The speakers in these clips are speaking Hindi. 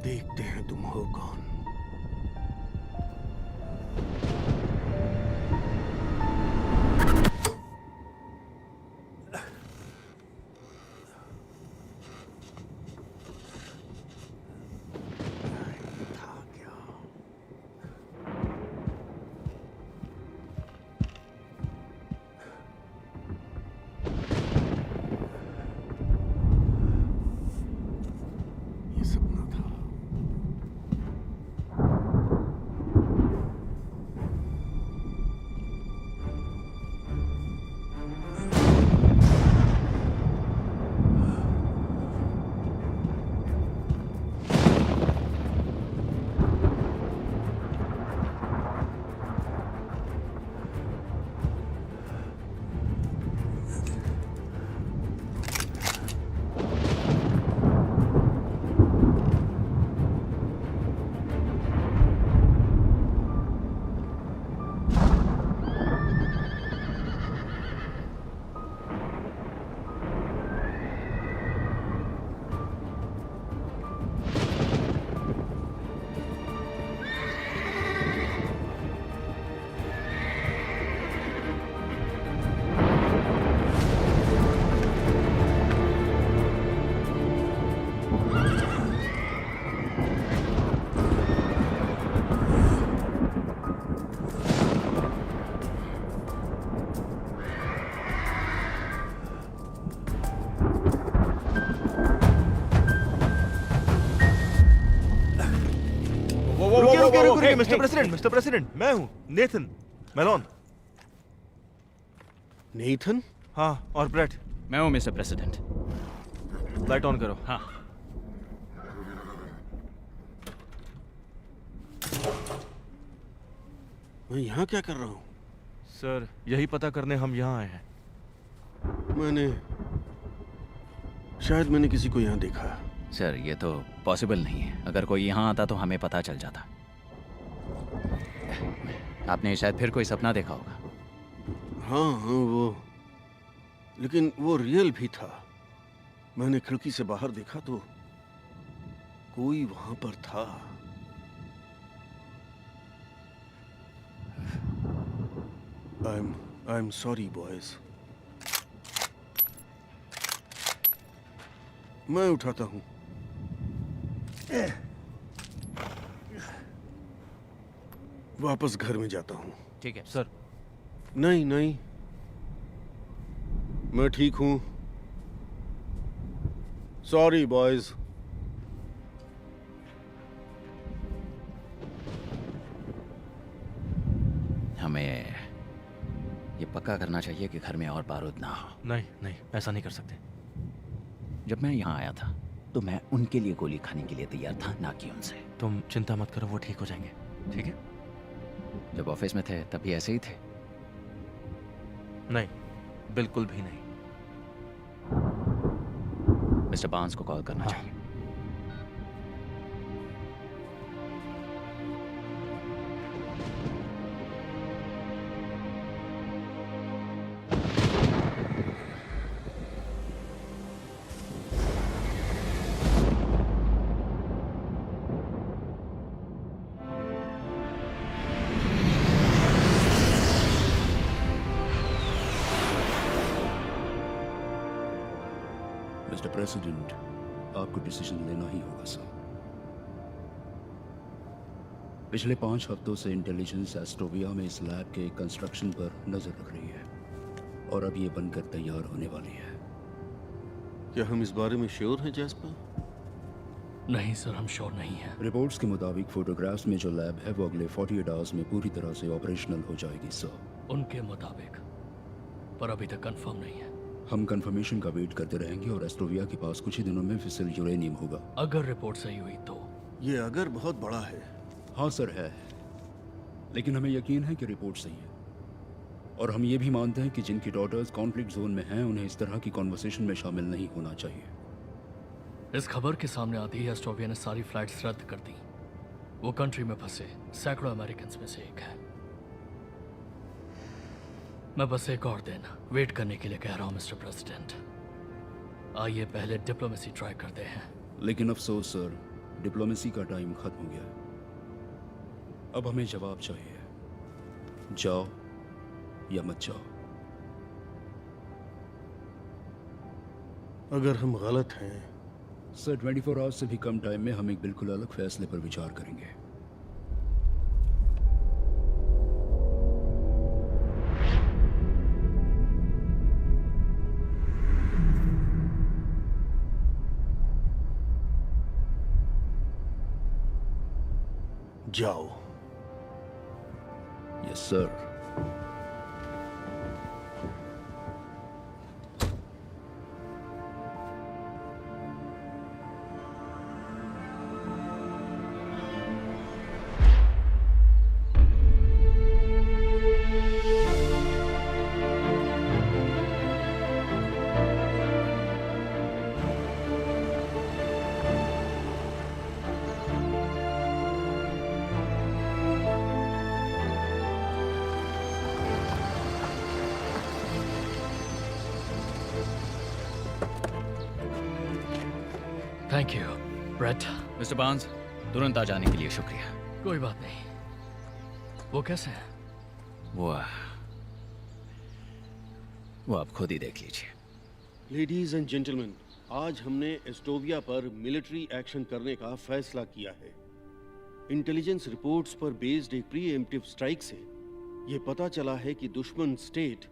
देखते हैं तुम हो कौन। ये सपना था। रुकिए मिस्टर प्रेसिडेंट, मैं हूँ नेथन मेलोन। नेथन? हाँ, और ब्रेट। मैं हूँ मिस्टर प्रेसिडेंट। लाइट ऑन करो। हाँ। मैं यहाँ क्या कर रहा हूँ? सर, यही पता करने हम यहाँ आए हैं। शायद मैंने किसी को यहाँ देखा। सर, ये तो पॉसिबल नहीं है। अगर कोई यहाँ आता तो हमें पता चल जाता। आपने शायद फिर कोई सपना देखा होगा। हाँ, लेकिन वो रियल भी था। मैंने खिड़की से बाहर देखा तो कोई वहां पर था। I am sorry boys. मैं उठाता हूँ। वापस घर में जाता हूँ। ठीक है सर। नहीं, मैं ठीक हूँ। Sorry boys. हमें ये पक्का करना चाहिए कि घर में और बारूद ना हो। नहीं, ऐसा नहीं कर सकते। जब मैं यहाँ आया था तो मैं उनके लिए गोली खाने के लिए तैयार था, ना कि उनसे। तुम चिंता मत करो, वो ठीक हो जाएंगे। ठीक है? जब ऑफिस में थे तब भी ऐसे ही थे? नहीं, बिल्कुल भी नहीं। मिस्टर बार्न्स को कॉल करना चाहिए। मिस्टर प्रेसिडेंट, आपको डिसीजन लेना ही होगा सर। पिछले 5 हफ्तों से इंटेलिजेंस एस्ट्रोविया में इस लैब के कंस्ट्रक्शन पर नजर रख रही है और अब ये बनकर तैयार होने वाली है। क्या हम इस बारे में श्योर हैं जैस्पर? नहीं सर, हम श्योर नहीं हैं। रिपोर्ट्स के मुताबिक फोटोग्राफ्स में जो लैब है वो अगले 48 आवर्स में पूरी तरह से ऑपरेशनल हो जाएगी सर। उनके मुताबिक, पर अभी तक कंफर्म नहीं है। हम कंफर्मेशन का वेट करते रहेंगे और एस्ट्रोविया के पास कुछ ही दिनों में फिसल यूरेनियम होगा। अगर रिपोर्ट सही हुई तो? ये अगर बहुत बड़ा है। हाँ सर, है, लेकिन हमें यकीन है कि रिपोर्ट सही है। और हम ये भी मानते हैं कि जिनकी डॉटर्स कॉन्फ्लिक्ट जोन में हैं उन्हें इस तरह की कॉन्वर्सेशन में शामिल नहीं होना चाहिए। इस खबर के सामने आते ही एस्ट्रोविया ने सारी फ्लाइट्स रद्द कर दी। वो कंट्री में फंसे सैकड़ों अमेरिकन में से एक है। मैं बस एक और दिन वेट करने के लिए कह रहा हूँ मिस्टर प्रेसिडेंट। आइए पहले डिप्लोमेसी ट्राई करते हैं। लेकिन अफसोस सर, डिप्लोमेसी का टाइम खत्म हो गया है। अब हमें जवाब चाहिए, जाओ या मत जाओ। अगर हम गलत हैं सर 24 आवर्स से भी कम टाइम में हम एक बिल्कुल अलग फैसले पर विचार करेंगे। जाओ। Yes sir. Thank you Brett. Mister Barnes, तुरंत आ जाने के लिए शुक्रिया। कोई बात नहीं। वो कैसे है? वो आप खुद ही देख लीजिए। लेडीज एंड जेंटलमैन, आज हमने एस्टोविया पर मिलिट्री एक्शन करने का फैसला किया है। इंटेलिजेंस रिपोर्ट्स पर बेस्ड एक प्रीएम्प्टिव स्ट्राइक से यह पता चला है कि दुश्मन स्टेट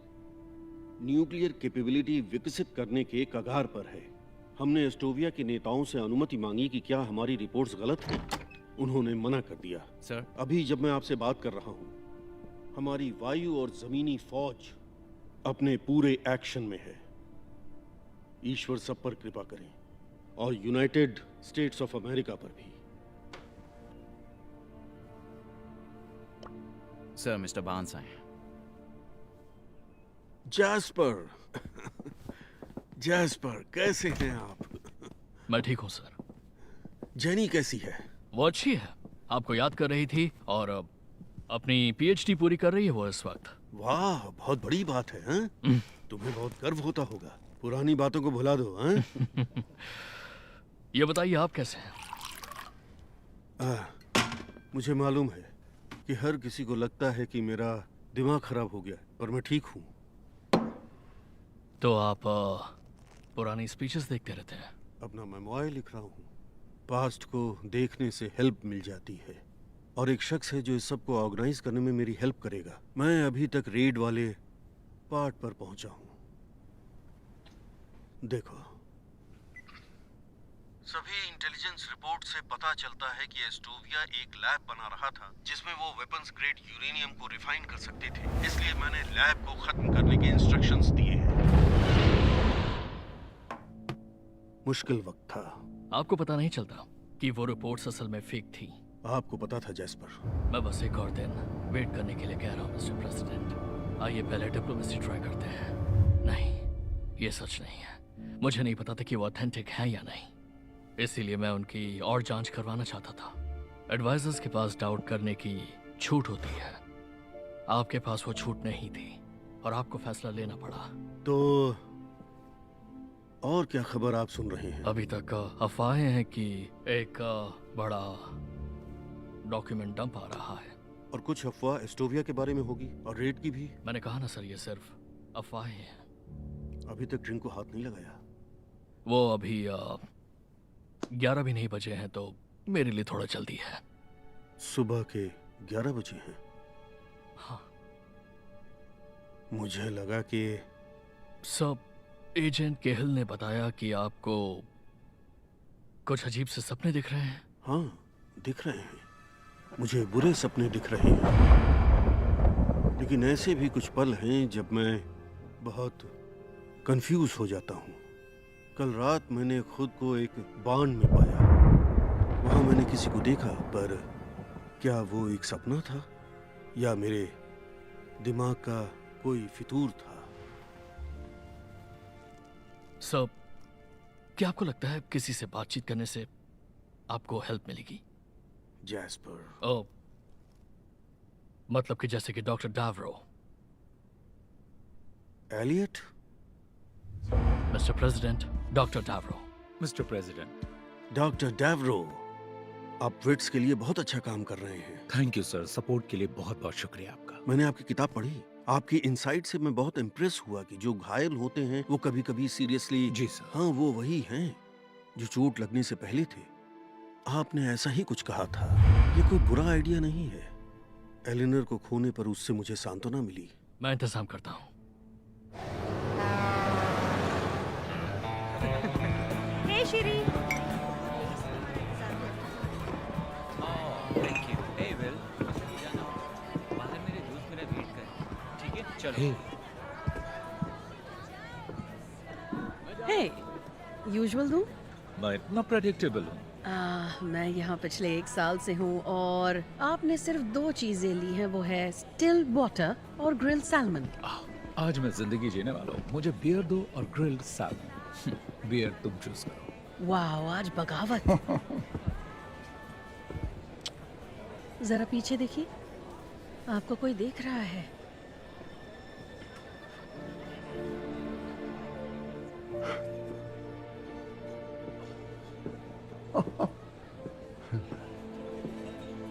न्यूक्लियर कैपेबिलिटी विकसित करने के कगार पर है। हमने एस्टोविया के नेताओं से अनुमति मांगी कि क्या हमारी रिपोर्ट्स गलत हैं। उन्होंने मना कर दिया। सर, अभी जब मैं आपसे बात कर रहा हूं, हमारी वायु और जमीनी फौज अपने पूरे एक्शन में है। ईश्वर सब पर कृपा करें, और यूनाइटेड स्टेट्स ऑफ अमेरिका पर भी। सर मिस्टर बार्न्स आए। जैस्पर जैस्पर, कैसे हैं आप? मैं ठीक हूँ सर। जेनी कैसी है? वो अच्छी है, आपको याद कर रही थी और अपनी पीएचडी पूरी कर रही है वो इस वक्त। वाह, बहुत बड़ी बात है। हैं? तुम्हें बहुत गर्व होता होगा। पुरानी बातों को भुला दो। हैं? ये बताइए आप कैसे हैं? मुझे मालूम है कि हर किसी को लगता है कि मेरा दिमाग खराब हो गया, पर मैं ठीक हूँ। तो आप पुरानी स्पीचेस देखते रहते हैं? अपना मेमोयर लिख रहा हूँ। पास्ट को देखने से हेल्प मिल जाती है, और एक शख्स है जो इस सब को ऑर्गेनाइज करने में मेरी हेल्प करेगा। मैं अभी तक रेड वाले पार्ट पर पहुंचा हूँ। देखो, सभी इंटेलिजेंस रिपोर्ट से पता चलता है कि एस्टोविया एक लैब बना रहा था जिसमें वो वेपन्स ग्रेड यूरेनियम को रिफाइन कर सकते थे। इसलिए मैंने लैब को खत्म करने के इंस्ट्रक्शंस दिए हैं। मुश्किल वक्त था। आपको पता नहीं चलता कि वो रिपोर्ट्स असल में फेक थी? आपको पता था जैस्पर? मैं बस एक और दिन वेट करने के लिए कह रहा हूँ मिस्टर प्रेसिडेंट। आइए पहले डिप्लोमेसी ट्राई करते हैं। नहीं, ये सच नहीं है। मुझे नहीं पता था कि वो ऑथेंटिक है या नहीं, इसीलिए मैं उनकी और जांच करवाना चाहता था। एडवाइजर्स के पास डाउट करने की छूट होती है, आपके पास वो छूट नहीं थी और आपको फैसला लेना पड़ा। तो और क्या खबर आप सुन रहे हैं? अभी तक अफवाहें हैं कि एक बड़ा डॉक्यूमेंट डंप आ रहा है। और कुछ अफवाह एस्टोविया के बारे में होगी, और रेड की भी। मैंने कहा ना सर, ये सिर्फ अफवाहें हैं। अभी तक ड्रिंक को हाथ नहीं लगाया। वो अभी 11 भी नहीं बजे हैं, तो मेरे लिए थोड़ा जल्दी है। सुबह के 11 बजे हैं? हाँ। मुझे लगा कि सब एजेंट केहल ने बताया कि आपको कुछ अजीब से सपने दिख रहे हैं। हाँ, दिख रहे हैं। मुझे बुरे सपने दिख रहे हैं, लेकिन ऐसे भी कुछ पल हैं जब मैं बहुत कंफ्यूज हो जाता हूँ। कल रात मैंने खुद को एक बांध में पाया। वहाँ मैंने किसी को देखा, पर क्या वो एक सपना था या मेरे दिमाग का कोई फितूर था? सब, क्या आपको लगता है किसी से बातचीत करने से आपको हेल्प मिलेगी? जैस्पर, ओ, मतलब कि जैसे कि doctor Davro. Elliot? Mister president, doctor Davro. Mister president. Doctor Davro, आप वेट्स के लिए बहुत अच्छा काम कर रहे हैं। थैंक यू सर, सपोर्ट के लिए बहुत बहुत शुक्रिया आपका। मैंने आपकी किताब पढ़ी, आपकी इनसाइट से मैं बहुत इम्प्रेस हुआ कि जो घायल होते हैं वो कभी-कभी सीरियसली, जी सर। हाँ वो वही हैं जो चोट लगने से पहले थे। आपने ऐसा ही कुछ कहा था। ये कोई बुरा आइडिया नहीं है। एलिनर को खोने पर उससे मुझे सांत्वना मिली। मैं इंतजाम करता हूँ। Hey Shri, thank you. Hey Will, बाहर मेरे दोस्त मेरा वेट कर रहे हैं। ठीक है, चलो। हे, यूजुअल दूँ? मैं इतना प्रेडिक्टेबल हूँ। मैं यहाँ पिछले 1 साल से हूँ और आपने सिर्फ 2 चीजें ली हैं, वो है स्टिल वाटर और ग्रिल्ड सैल्मन। आज मैं जिंदगी जीने वाला हूँ। मुझे बियर दो और ग्रिल्ड सैल्मन। बियर तुम चूज करो। वाह, आज बगावत। जरा पीछे देखिए, आपको कोई देख रहा है।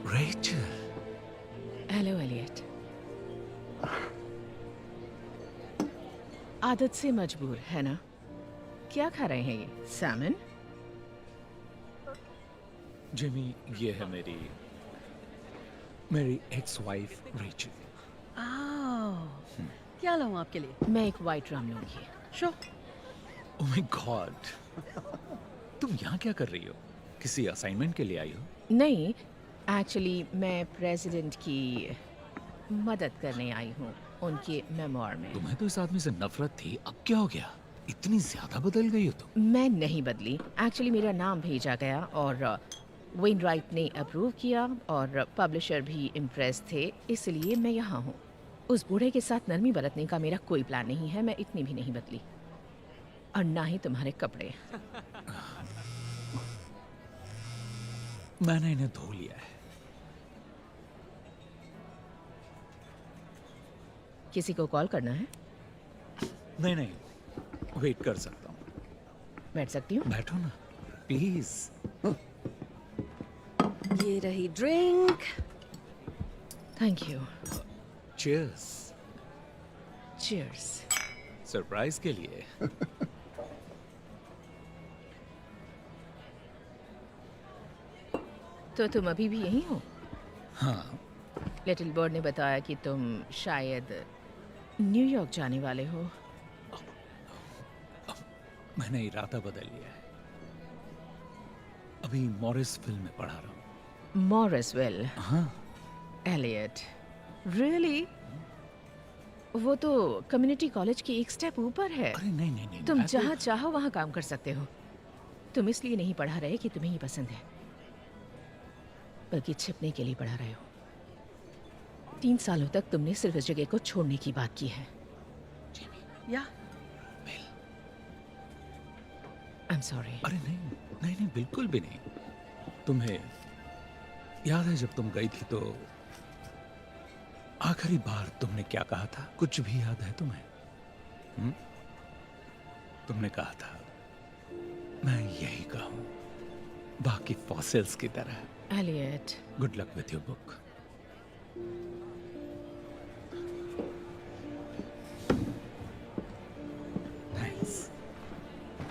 Rachel, hello Elliot. आदत से मजबूर है ना? क्या खा रहे हैं ये? सैमन? जिमी, ये है मेरी एक्स वाइफ रेचल। क्या लाऊं आपके लिए? मैं एक वाइट राम लूंगी। शो, ओह माय गॉड, तुम यहाँ क्या कर रही हो? किसी असाइनमेंट के लिए आई हो? नहीं, एक्चुअली मैं प्रेसिडेंट की मदद करने आई हूँ उनके मेमोर में। तुम्हें तो इस आदमी से नफरत थी, अब क्या हो गया? इतनी ज्यादा बदल गई हो तुम। मैं नहीं बदली। एक्चुअली मेरा नाम भेजा गया और वेन राइट ने अप्रूव किया और पब्लिशर भी इम्प्रेस थे, इसलिए मैं यहाँ हूँ। उस बूढ़े के साथ नरमी बरतने का मेरा कोई प्लान नहीं है। मैं इतनी भी नहीं बदली, और ना ही तुम्हारे कपड़े। मैंने इन्हें धो लिया है। किसी को कॉल करना है? नहीं नहीं, वेट कर सकता हूँ। बैठ सकती हूँ? बैठो ना प्लीज। ये रही drink. Thank you. Cheers. Cheers. Surprise के लिए। तो तुम अभी भी यहीं हो? हाँ, लिटिल बर्ड ने बताया कि तुम शायद न्यूयॉर्क जाने वाले हो। मैंने इरादा बदल लिया है। अभी मॉरिस फिल्म में पढ़ा रहा हूँ। मॉरिसविल? हाँ। Elliot, really? वो तो कम्युनिटी कॉलेज के एक स्टेप ऊपर है। अरे नहीं नहीं नहीं, तुम मैं तो- जहाँ चाहो वहाँ काम कर सकते हो। तुम इसलिए नहीं पढ़ा रहे कि तुम्हें ही पसंद है, बल्कि छिपने के लिए पढ़ा रहे हो। 3 सालों तक तुमने सिर्फ इस जगह को छोड़ने की बात की है। या आई एम सॉरी। अरे नहीं नहीं नहीं, बिल्कुल भी नहीं। तुम्हें याद है जब तुम गई थी तो आखिरी बार तुमने क्या कहा था? कुछ भी याद है तुम्हें? तुमने कहा था मैं यही कहूं, बाकी फॉसिल्स की तरह। Elliot, good luck with your book. Thanks.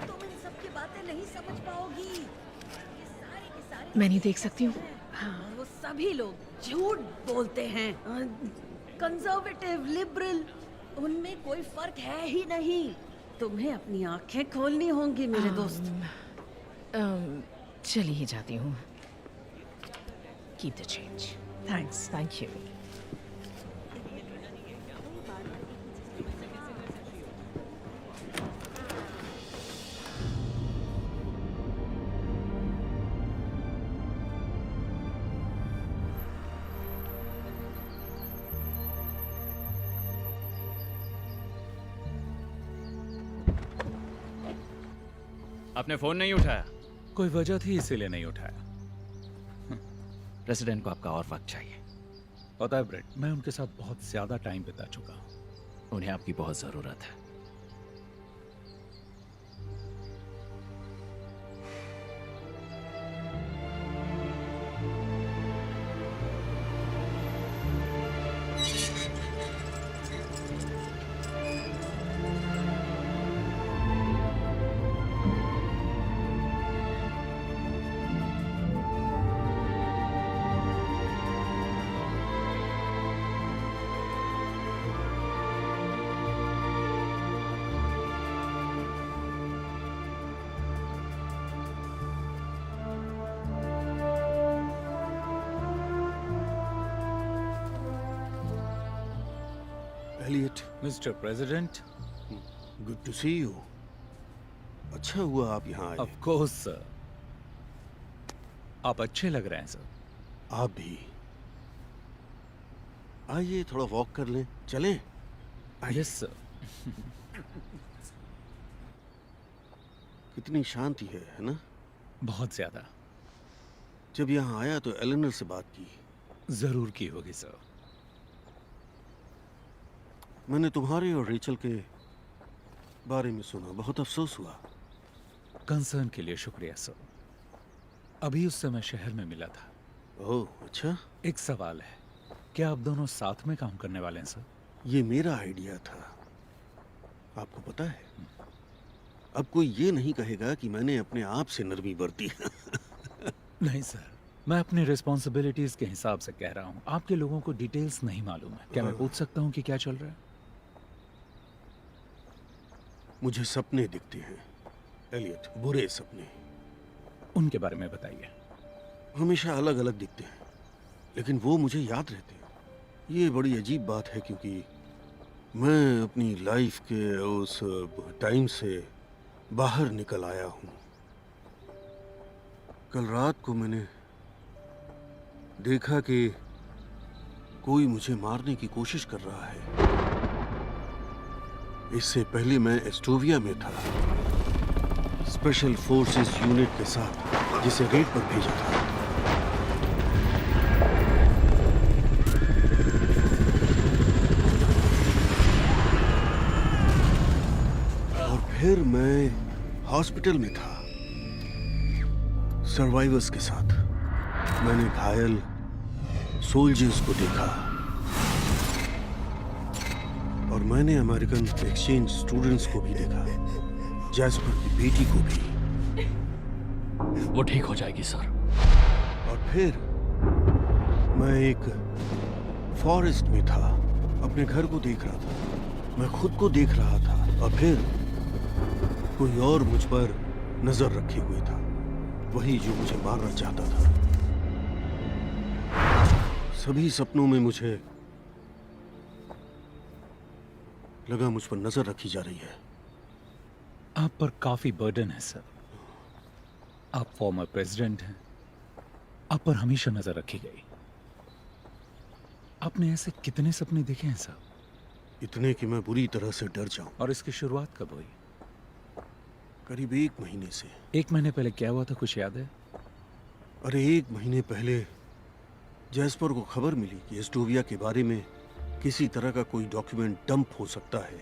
तुम इन सब की बातें नहीं समझ पाओगी। ये सारे के सारे मैं नहीं देख सकती हूँ। हाँ, वो सभी लोग झूठ बोलते हैं। कंजर्वेटिव, लिबरल, उनमें कोई फर्क है ही नहीं। तुम्हें अपनी आंखें खोलनी होंगी मेरे दोस्त। चली ही जाती हूँ। Keep the change. Thanks. Thank you. आपने फोन नहीं उठाया? कोई वजह थी इसीलिए नहीं उठाया। प्रेसिडेंट को आपका और वक्त चाहिए। पता है ब्रेट, मैं उनके साथ बहुत ज्यादा टाइम बिता चुका हूँ। उन्हें आपकी बहुत जरूरत है। Elliot, mister president, good to see you. अच्छा हुआ आप यहाँ आए। Of course sir. आप अच्छे लग रहे हैं सर। आप भी। आइए थोड़ा वॉक कर लें, चलें? आइए। Yes sir. कितनी शांति है ना? बहुत ज्यादा। जब यहाँ आया तो एलेनर से बात की। जरूर की होगी सर। मैंने तुम्हारे और रेचल के बारे में सुना, बहुत अफसोस हुआ। कंसर्न के लिए शुक्रिया सर। अभी उस समय शहर में मिला था। ओह अच्छा। एक सवाल है, क्या आप दोनों साथ में काम करने वाले हैं सर? ये मेरा आइडिया था, आपको पता है। अब कोई ये नहीं कहेगा कि मैंने अपने आप से नरमी बरती। नहीं सर, मैं अपनी रिस्पॉन्सिबिलिटीज के हिसाब से कह रहा हूँ। आपके लोगों को डिटेल्स नहीं मालूम है। क्या मैं पूछ सकता हूँ कि क्या चल रहा है? मुझे सपने दिखते हैं एलियट, बुरे सपने। उनके बारे में बताइए। हमेशा अलग अलग दिखते हैं, लेकिन वो मुझे याद रहते हैं। ये बड़ी अजीब बात है, क्योंकि मैं अपनी लाइफ के उस टाइम से बाहर निकल आया हूँ। कल रात को मैंने देखा कि कोई मुझे मारने की कोशिश कर रहा है। इससे पहले मैं एस्टोविया में था, स्पेशल फोर्सेस यूनिट के साथ, जिसे रेड पर भेजा था। और फिर मैं हॉस्पिटल में था सर्वाइवर्स के साथ। मैंने घायल सोल्जर्स को देखा, और मैंने अमेरिकन एक्सचेंज स्टूडेंट्स को भी देखा, जैस्पर की बेटी को भी। वो ठीक हो जाएगी सर। और फिर मैं एक फॉरेस्ट में था, अपने घर को देख रहा था, मैं खुद को देख रहा था, और फिर कोई और मुझ पर नजर रखे हुए था, वही जो मुझे मारना चाहता था। सभी सपनों में मुझे लगा मुझ पर नजर रखी जा रही है। आप पर काफी बर्डन है सर। आप फॉर्मर प्रेसिडेंट हैं, आप पर हमेशा नजर रखी गई। आपने ऐसे कितने सपने देखे हैं सर? इतने कि मैं बुरी तरह से डर जाऊं। और इसकी शुरुआत कब हुई? करीब 1 महीने से। 1 महीने पहले क्या हुआ था, कुछ याद है? अरे 1 महीने पहले जैस्पर को खबर मिली कि एस्टोविया के बारे में किसी तरह का कोई डॉक्यूमेंट डंप हो सकता है,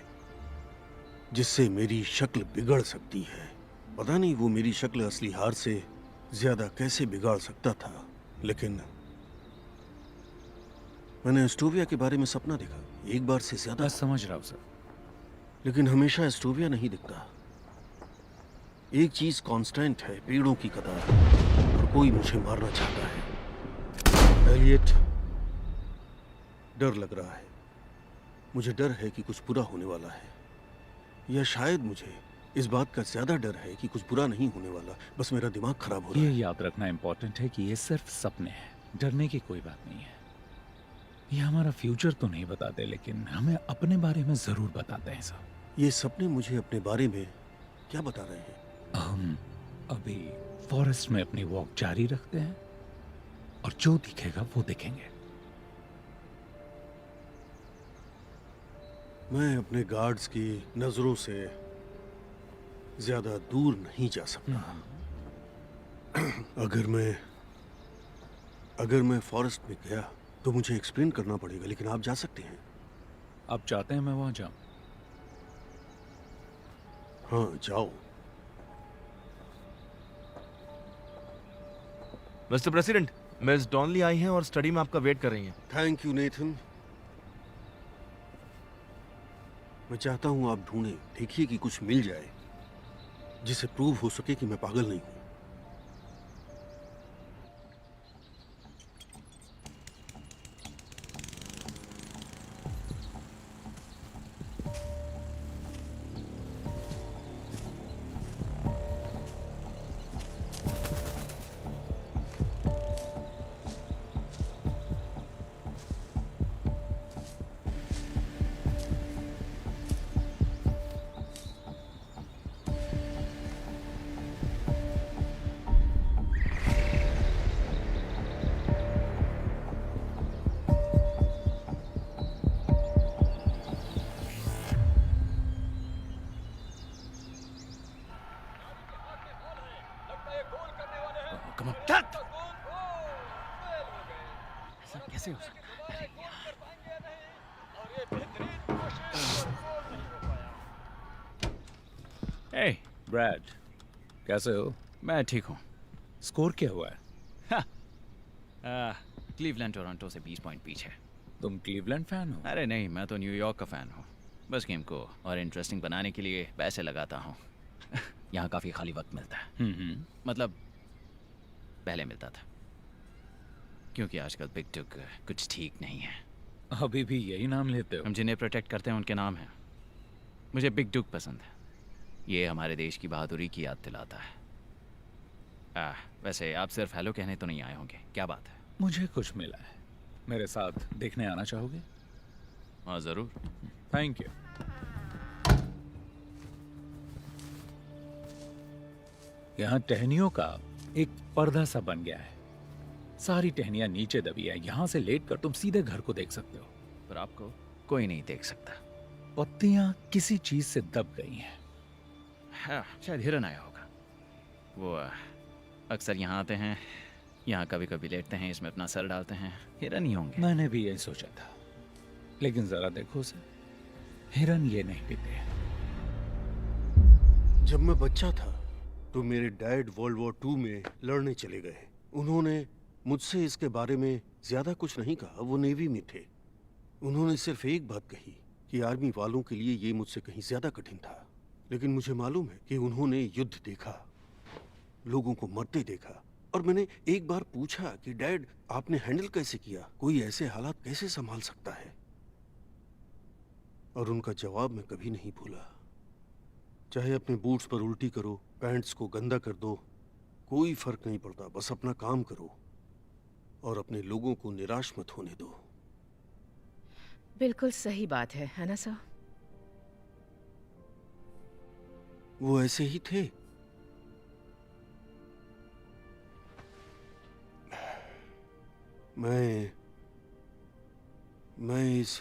जिससे मेरी शक्ल बिगड़ सकती है। पता नहीं वो मेरी शक्ल असली हार से ज्यादा कैसे बिगाड़ सकता था, लेकिन मैंने एस्टोविया के बारे में सपना देखा, एक बार से ज्यादा। मैं समझ रहा हूँ सर। लेकिन हमेशा एस्टोविया नहीं दिखता। एक चीज कांस्टेंट है, पेड़ों की कतार, और कोई मुझे मारना चाहता है। एलियट, डर लग रहा है। मुझे डर है कि कुछ बुरा होने वाला है, या शायद मुझे इस बात का ज्यादा डर है कि कुछ बुरा नहीं होने वाला, बस मेरा दिमाग खराब हो रहा ये है। याद रखना इम्पोर्टेंट है कि ये सिर्फ सपने हैं, डरने की कोई बात नहीं है। ये हमारा फ्यूचर तो नहीं बताते, लेकिन हमें अपने बारे में जरूर बताते हैं सर। ये सपने मुझे अपने बारे में क्या बता रहे हैं? हम अभी फॉरेस्ट में अपनी वॉक जारी रखते हैं, और जो दिखेगा वो देखेंगे। मैं अपने गार्ड्स की नजरों से ज्यादा दूर नहीं जा सकता। अगर मैं फॉरेस्ट में गया तो मुझे एक्सप्लेन करना पड़ेगा, लेकिन आप जा सकते हैं। आप चाहते हैं मैं वहां जाऊं? हाँ, जाओ। मिस्टर प्रेसिडेंट, मिस डॉनली आई हैं और स्टडी में आपका वेट कर रही हैं। Thank you Nathan. मैं चाहता हूं आप ढूंढें, देखिए कि कुछ मिल जाए जिसे प्रूव हो सके कि मैं पागल नहीं हूं। कम ऑन ऐसा कैसे हो सकता है? हे ब्रैड, कैसे हो? मैं ठीक हूँ। स्कोर क्या हुआ है? क्लीवलैंड टोरंटो से 20 पॉइंट पीछे। तुम क्लीवलैंड फैन हो? अरे नहीं, मैं तो न्यूयॉर्क का फ़ैन हूँ। बस गेम को और इंटरेस्टिंग बनाने के लिए पैसे लगाता हूँ। यहाँ काफ़ी खाली वक्त मिलता है। मतलब पहले मिलता था, क्योंकि आजकल बिग टुक कुछ ठीक नहीं है। अभी भी यही नाम लेते हो? हम जिन्हें प्रोटेक्ट करते हैं उनके नाम हैं। मुझे बिग डुक पसंद है। ये हमारे देश की बहादुरी की याद दिलाता है। वैसे आप सिर्फ हेलो कहने तो नहीं आए होंगे, क्या बात है? मुझे कुछ मिला है, मेरे साथ देखने आना चाहोगे? हाँ ज़रूर। Thank you. यहाँ टहनियों का एक पर्दा सा बन गया है। सारी टहनियां नीचे दबी है। यहाँ से लेटकर तुम सीधे घर को देख सकते हो। पर आपको कोई नहीं देख सकता। पत्तियां किसी चीज से दब गई हैं। हाँ, शायद हिरन आया होगा। वो अक्सर यहाँ आते हैं, यहाँ कभी कभी लेटते हैं, इसमें अपना सर डालते हैं। हिरन ही होंगे। मैंने भी यही सोचा था, लेकिन जरा देखो उसे, हिरन ये नहीं पीते। जब मैं बच्चा था तो मेरे डैड वर्ल्ड वॉर 2 में लड़ने चले गए। उन्होंने मुझसे इसके बारे में ज्यादा कुछ नहीं कहा, वो नेवी में थे। उन्होंने सिर्फ एक बात कही कि आर्मी वालों के लिए ये मुझसे कहीं ज्यादा कठिन था। लेकिन मुझे मालूम है कि उन्होंने युद्ध देखा, लोगों को मरते देखा। और मैंने एक बार पूछा कि डैड, आपने हैंडल कैसे किया? कोई ऐसे हालात कैसे संभाल सकता है? और उनका जवाब मैं कभी नहीं भूला। चाहे अपने बूट्स पर उल्टी करो, पैंट्स को गंदा कर दो, कोई फर्क नहीं पड़ता। बस अपना काम करो और अपने लोगों को निराश मत होने दो। बिल्कुल सही बात है ना सर? वो ऐसे ही थे। मैं इस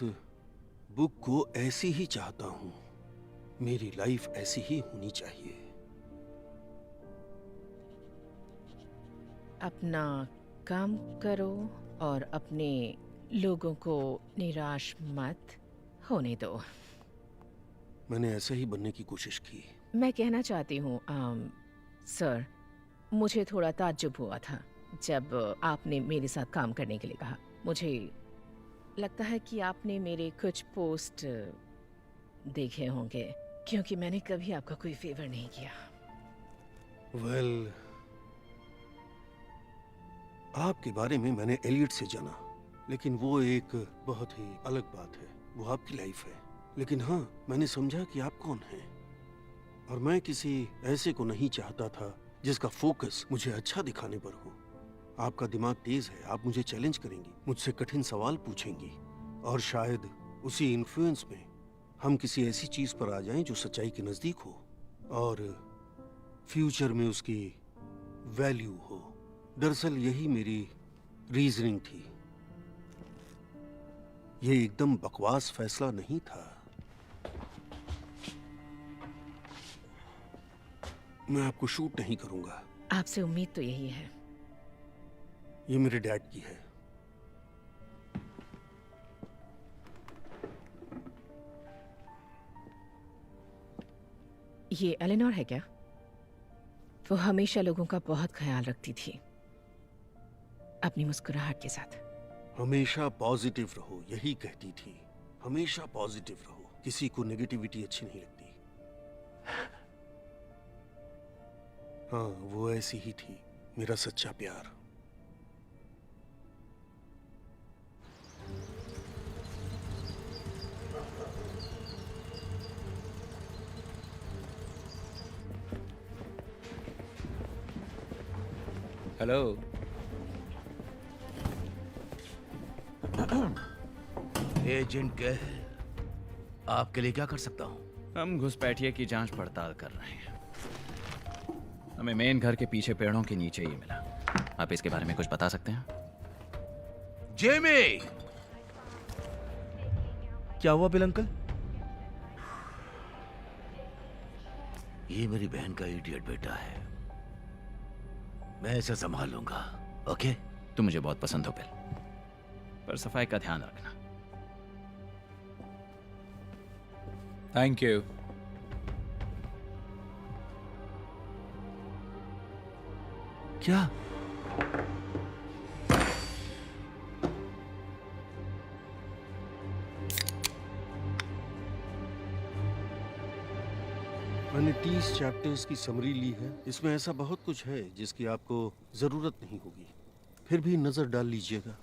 बुक को ऐसी ही चाहता हूं। मेरी लाइफ ऐसी ही होनी चाहिए। अपना काम करो और अपने लोगों को निराश मत होने दो। मैंने ऐसे ही बनने की कोशिश की। मैं कहना चाहती हूँ सर, मुझे थोड़ा ताज्जुब हुआ था जब आपने मेरे साथ काम करने के लिए कहा। मुझे लगता है कि आपने मेरे कुछ पोस्ट देखे होंगे, क्योंकि मैंने कभी आपका कोई फेवर नहीं किया। वेल, आपके बारे में मैंने एलियट से जाना, लेकिन वो एक बहुत ही अलग बात है। वो आपकी लाइफ है। लेकिन हाँ, मैंने समझा कि आप कौन हैं। और मैं किसी ऐसे को नहीं चाहता था जिसका फोकस मुझे अच्छा दिखाने पर हो। आपका दिमाग तेज है, आप मुझे चैलेंज करेंगी, मुझसे कठिन सवाल पूछेंगी, और शायद उसी इन्फ्लुएंस में हम किसी ऐसी चीज पर आ जाएं जो सच्चाई के नजदीक हो और फ्यूचर में उसकी वैल्यू हो। दरअसल यही मेरी रीजनिंग थी। ये एकदम बकवास फैसला नहीं था। मैं आपको शूट नहीं करूंगा। आपसे उम्मीद तो यही है। ये मेरे डैड की है। ये एलेनोर है क्या? वो हमेशा लोगों का बहुत ख्याल रखती थी, अपनी मुस्कुराहट के साथ। हमेशा पॉजिटिव रहो, यही कहती थी। हमेशा पॉजिटिव रहो, किसी को नेगेटिविटी अच्छी नहीं लगती। हाँ, वो ऐसी ही थी, मेरा सच्चा प्यार। हेलो। एजेंट गैल, आपके लिए क्या कर सकता हूँ? हम घुसपैठिए की जांच पड़ताल कर रहे हैं। हमें मेन घर के पीछे पेड़ों के नीचे ही मिला। आप इसके बारे में कुछ बता सकते हैं? जेमी! क्या हुआ बिल अंकल? ये मेरी बहन का इडियट बेटा है। मैं इसे संभाल लूंगा। ओके? तुम मुझे बहुत पसंद हो बिल, पर सफाई का ध्यान रखना। Thank you. क्या? मैंने 30 चैप्टर्स की समरी ली है। इसमें ऐसा बहुत कुछ है जिसकी आपको जरूरत नहीं होगी, फिर भी नजर डाल लीजिएगा।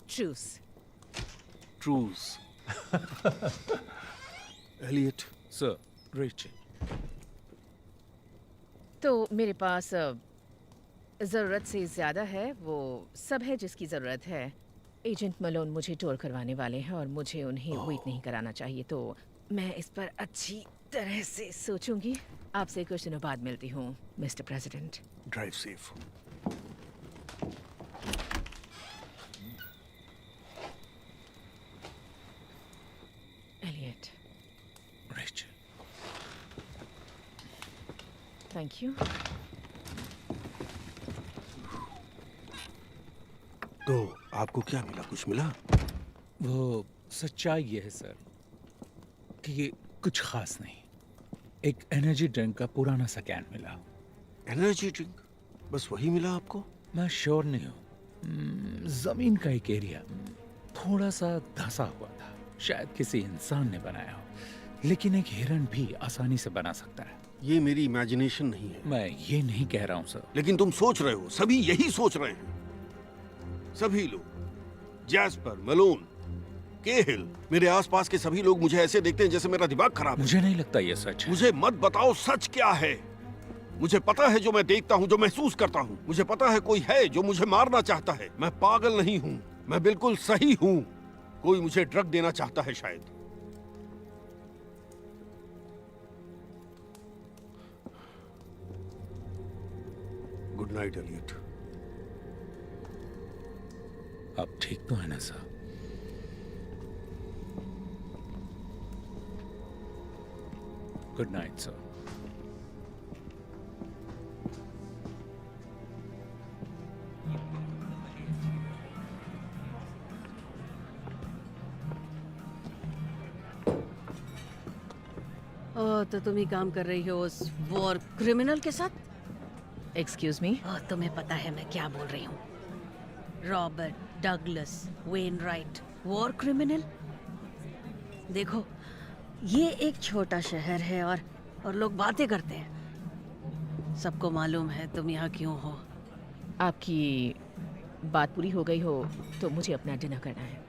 Truce. Truce. Elliot. Sir, Rachel. तो मेरे पास ज़रूरत से ज़्यादा है, वो सब है जिसकी ज़रूरत है। एजेंट मलोन मुझे टोर करवाने वाले हैं और मुझे उन्हें वेट नहीं कराना चाहिए, तो मैं इस पर अच्छी तरह से सोचूंगी। आपसे कुछ दिनों बाद मिलती हूँ, mister president. Drive safe. Elliot. Rachel. Thank you. तो आपको क्या मिला? कुछ मिला? वो सच्चाई ये है सर कि ये कुछ खास नहीं। एक एनर्जी ड्रिंक का पुराना सा कैन मिला। Energy drink? बस वही मिला आपको? मैं श्योर नहीं हूँ। जमीन का एक एरिया थोड़ा सा धंसा हुआ था, शायद किसी इंसान ने बनाया हो, लेकिन एक हिरन भी आसानी से बना सकता है। ये मेरी इमेजिनेशन नहीं है। मैं ये नहीं कह रहा हूँ सर। लेकिन तुम सोच रहे हो, सभी यही सोच रहे हैं। सभी लोग, जैस्पर, मलोन, केहिल, मेरे आसपास के सभी लोग मुझे ऐसे देखते हैं जैसे मेरा दिमाग खराब है। मुझे नहीं लगता ये सच है। मुझे मत बताओ सच क्या है। मुझे पता है जो मैं देखता हूँ, जो महसूस करता हूँ। मुझे पता है कोई है जो मुझे मारना चाहता है। मैं पागल नहीं हूँ, मैं बिल्कुल सही हूँ। कोई मुझे ड्रग देना चाहता है शायद। Good night Elliot. अब ठीक तो है ना सर? Good night sir. तो तुम ही काम कर रही हो उस वॉर क्रिमिनल के साथ? Excuse me. तुम्हें पता है मैं क्या बोल रही हूँ? Robert Douglas Wainwright, war criminal. देखो, ये एक छोटा शहर है और लोग बातें करते हैं। सबको मालूम है तुम यहाँ क्यों हो। आपकी बात पूरी हो गई हो तो मुझे अपना डिनर करना है।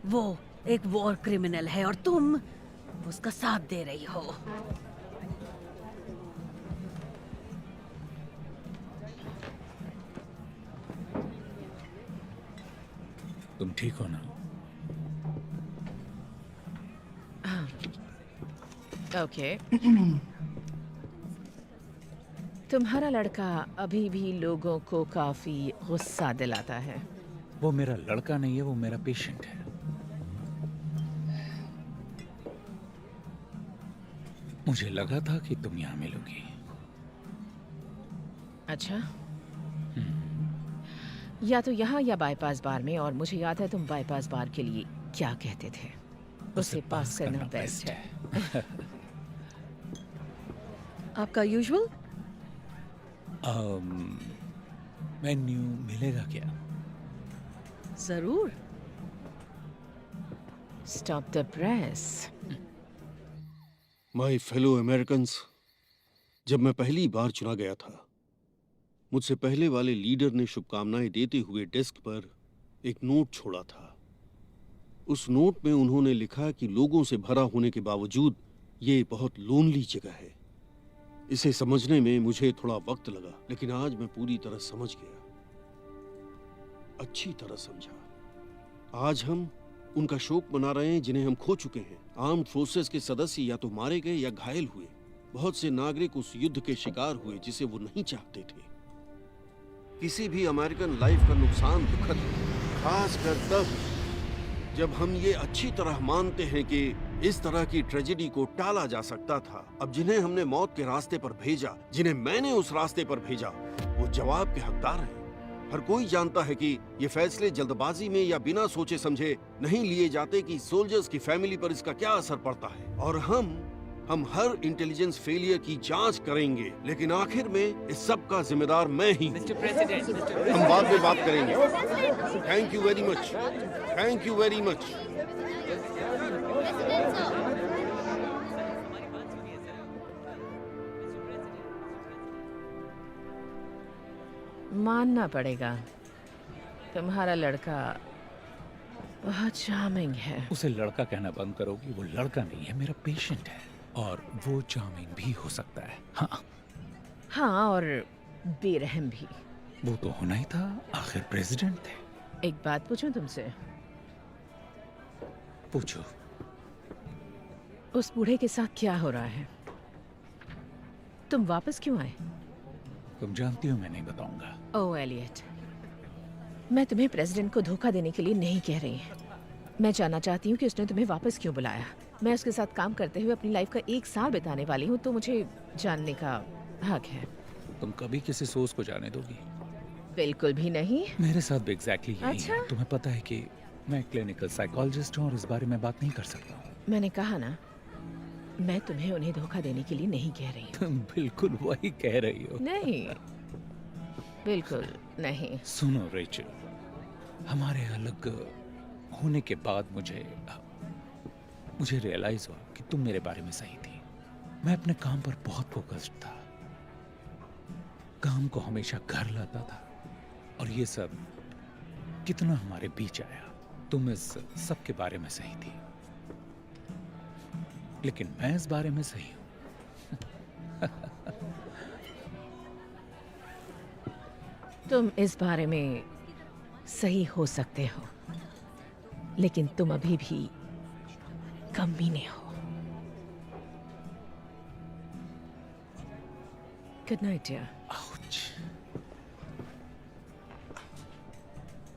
वो एक वॉर क्रिमिनल है और तुम उसका साथ दे रही हो। तुम ठीक हो ना? ओके। तुम्हारा लड़का अभी भी लोगों को काफी गुस्सा दिलाता है। वो मेरा लड़का नहीं है, वो मेरा पेशेंट है। मुझे लगा था कि तुम यहाँ मिलोगी। अच्छा, या तो यहाँ या बाईपास बार में। और मुझे याद है तुम बाईपास बार के लिए क्या कहते थे, उसे पास करना बेस्ट है। आपका यूजुअल मेन्यू मिलेगा क्या? जरूर। Stop the press. My fellow Americans, जब मैं पहली बार चुना गया था, मुझसे पहले वाले लीडर ने शुभकामनाएं देते हुए डेस्क पर एक नोट छोड़ा था। उस नोट में उन्होंने लिखा कि लोगों से भरा होने के बावजूद ये बहुत लोनली जगह है। इसे समझने में मुझे थोड़ा वक्त लगा, लेकिन आज मैं पूरी तरह समझ गया, अच्छी तरह समझा। आज हम उनका शोक मना रहे हैं जिन्हें हम खो चुके हैं। आर्म्ड फोर्सेस के सदस्य या तो मारे गए या घायल हुए। बहुत से नागरिक उस युद्ध के शिकार हुए जिसे वो नहीं चाहते थे। किसी भी अमेरिकन लाइफ का नुकसान दुखद है, खासकर तब जब हम ये अच्छी तरह मानते हैं कि इस तरह की ट्रेजेडी को टाला जा सकता था। अब जिन्हें हमने मौत के रास्ते पर भेजा, जिन्हें मैंने उस रास्ते पर भेजा, वो जवाब के हकदार हैं। हर कोई जानता है कि ये फैसले जल्दबाजी में या बिना सोचे समझे नहीं लिए जाते कि सोल्जर्स की फैमिली पर इसका क्या असर पड़ता है। और हम हर इंटेलिजेंस फेलियर की जांच करेंगे, लेकिन आखिर में इस सब का जिम्मेदार मैं ही हूं। हम बाद में बात करेंगे। Thank you very much. Thank you very much. मानना पड़ेगा, तुम्हारा लड़का बहुत चार्मिंग है। उसे लड़का कहना बंद करोगी? वो लड़का नहीं है, मेरा पेशेंट है, और वो चार्मिंग भी हो सकता है। हाँ हाँ, और बेरहम भी। वो तो होना ही था, आखिर प्रेसिडेंट थे। एक बात पूछूं तुमसे? पूछो। उस बूढ़े के साथ क्या हो रहा है? तुम वापस क्यों आए? तुम जानती हो मैं नहीं बताऊंगा। ओह एलियट, मैं तुम्हें प्रेसिडेंट को धोखा देने के लिए नहीं कह रही। मैं जानना चाहती हूँ कि उसने तुम्हें वापस क्यों बुलाया। मैं उसके साथ काम करते हुए अपनी लाइफ का 1 साल बिताने वाली हूँ, तो मुझे जानने का हक है। तुम कभी किसी सोच को जाने दोगी? बिल्कुल भी नहीं। मेरे साथ भी एग्जैक्टली यही अच्छा? है। तुम्हें पता है कि मैं क्लिनिकल साइकोलॉजिस्ट हूँ और इस बारे में बात नहीं कर सकता हूँ। मैंने कहा ना, मैं तुम्हें उन्हें धोखा देने के लिए नहीं कह रही हूँ। तुम बिल्कुल वही कह रही हो। नहीं, बिल्कुल नहीं। सुनो रेचल, हमारे अलग होने के बाद मुझे रियलाइज हुआ कि तुम मेरे बारे में सही थी। मैं अपने काम पर बहुत फोकस्ड था, काम को हमेशा घर लाता था, और ये सब कितना हमारे बीच आया। तुम इस सब के बारे में सही थी, लेकिन मैं इस बारे में सही हूं। तुम इस बारे में सही हो सकते हो, लेकिन तुम अभी भी कमीने हो। Good night dear. आउच।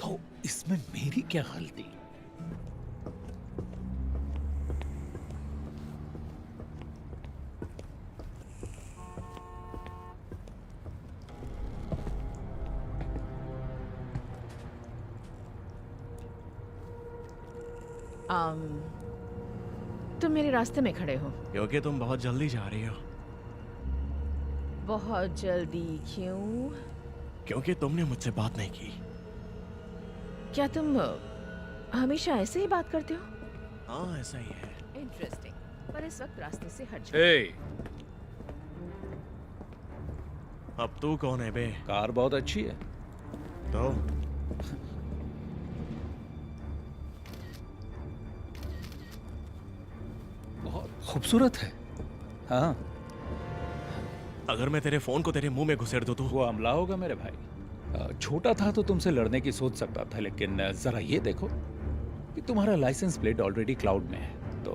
तो इसमें मेरी क्या गलती? तुम मेरे रास्ते में खड़े हो। क्योंकि तुम बहुत जल्दी जा रही हो। बहुत जल्दी क्यों? क्योंकि तुमने मुझसे बात नहीं की। क्या तुम हमेशा ऐसे ही बात करते हो? हाँ, ऐसा ही है। इंटरेस्टिंग, पर इस वक्त रास्ते से हट जाओ। ए, अब तू कौन है बे? कार बहुत अच्छी है। तो बहुत खूबसूरत है। हाँ, अगर मैं तेरे फोन को तेरे मुंह में घुसेड़ दूं तो? वो हमला होगा मेरे भाई। छोटा था तो तुमसे लड़ने की सोच सकता था, लेकिन जरा ये देखो कि तुम्हारा लाइसेंस प्लेट ऑलरेडी क्लाउड में है, तो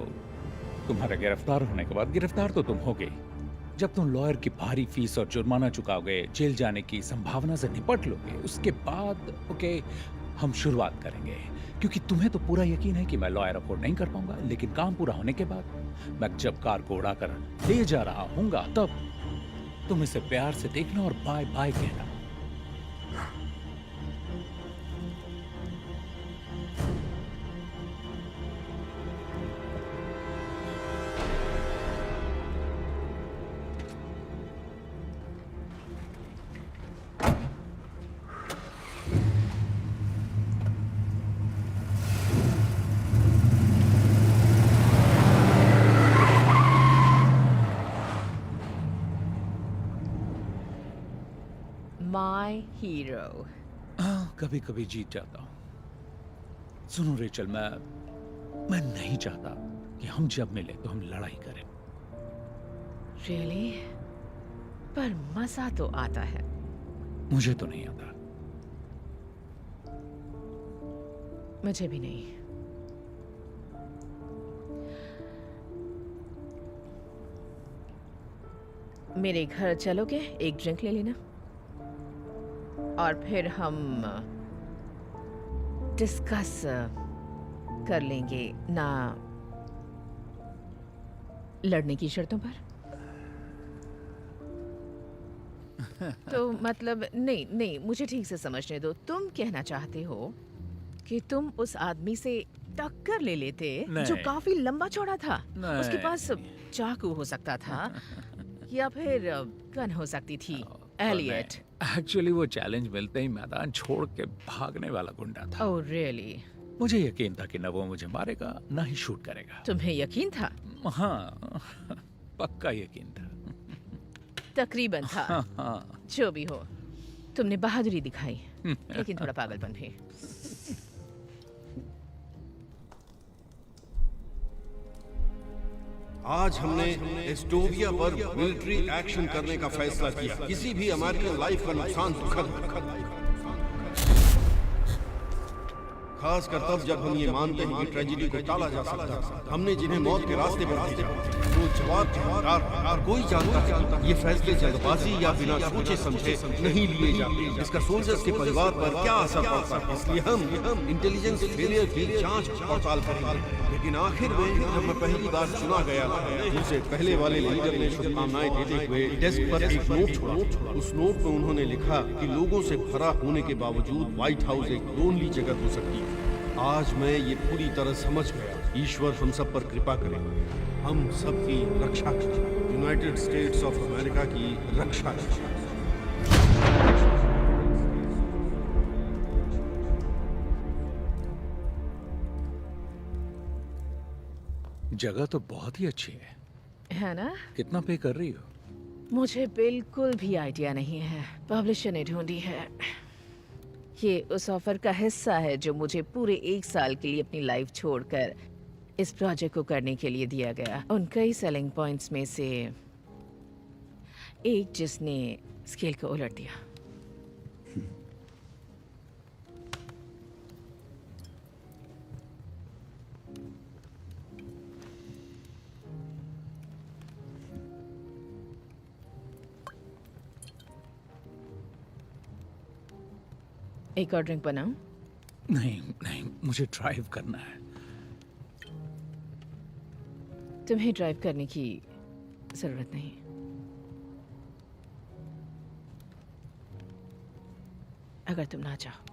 तुम्हारा गिरफ्तार होने के बाद गिरफ्तार तो तुम होगे। जब तुम लॉयर की भारी फीस और जुर्माना चुकाओगे, जेल जाने की संभावना से निपट लोगे, उसके बाद ओके हम शुरुआत करेंगे। क्योंकि तुम्हें तो पूरा यकीन है कि मैं लॉयर अफोर्ड नहीं कर पाऊंगा, लेकिन काम पूरा होने के बाद मैं जब कार को उड़ाकर ले जा रहा हूँगा, तब तुम इसे प्यार से देखना और बाय बाय कहना। My hero. कभी कभी जीत जाता हूँ। सुनो रेचल, मैं नहीं चाहता कि हम जब मिले तो हम लड़ाई करें। रियली? पर मजा तो आता है। मुझे तो नहीं आता। मुझे भी नहीं। मेरे घर चलोगे? एक ड्रिंक ले लेना, और फिर हम डिस्कस कर लेंगे ना लड़ने की शर्तों पर? तो मतलब नहीं नहीं, मुझे ठीक से समझने दो। तुम कहना चाहते हो कि तुम उस आदमी से टक्कर ले लेते जो नहीं। काफी लंबा चौड़ा था? उसके नहीं। पास चाकू हो सकता था या फिर गन हो सकती थी। एलियट। एक्चुअली वो चैलेंज मिलते ही मैदान छोड़ के भागने वाला गुंडा था। Oh really? मुझे यकीन था कि न वो मुझे मारेगा न ही शूट करेगा। तुम्हें यकीन था? हाँ, पक्का यकीन था। तकरीबन था। हाँ। जो भी हो, तुमने बहादुरी दिखाई, लेकिन थोड़ा पागलपन भी। आज हमने एस्टोविया पर मिलिट्री एक्शन करने का फैसला किया। किसी भी अमेरिकन लाइफ का नुकसान दुखद, खासकर तब जब हम ये मानते हैं कि ट्रेजेडी को टाला जा सकता है। हमने जिन्हें मौत के रास्ते पर भेजा, वो जवाब कोई जानता है ये फैसले जल्दबाजी या बिना सोचे समझे नहीं लिए जाते। इसका सोल्जर्स के परिवार पर क्या असर पड़ता है, इसलिए हम इंटेलिजेंस फेलियर की जांच पड़ताल करेंगे। लेकिन आखिर में जब मैं पहली बार चुना गया, मुझसे पहले वाले लीडर ने शुभकामनाएं देते हुए डेस्क पर एक नोट छोड़ा। उस नोट में उन्होंने लिखा कि लोगों से भरा होने के बावजूद व्हाइट हाउस एक लोनली जगह हो सकती है। आज मैं ये पूरी तरह समझ गया। ईश्वर हम सब पर कृपा करे, हम सब की रक्षा करे, यूनाइटेड स्टेट्स ऑफ अमेरिका की रक्षा करे। जगह तो बहुत ही अच्छी है ना? कितना पे कर रही हो? मुझे बिल्कुल भी आइडिया नहीं है। पब्लिशर ने ढूंढी है। ये उस ऑफर का हिस्सा है जो मुझे पूरे 1 साल के लिए अपनी लाइफ छोड़कर इस प्रोजेक्ट को करने के लिए दिया गया। उन कई सेलिंग पॉइंट्स में से एक जिसने स्केल को उलट दिया। एक और ड्रिंक बनाऊं? नहीं नहीं, मुझे ड्राइव करना है। तुम्हें ड्राइव करने की जरूरत नहीं। अगर तुम ना चाहो।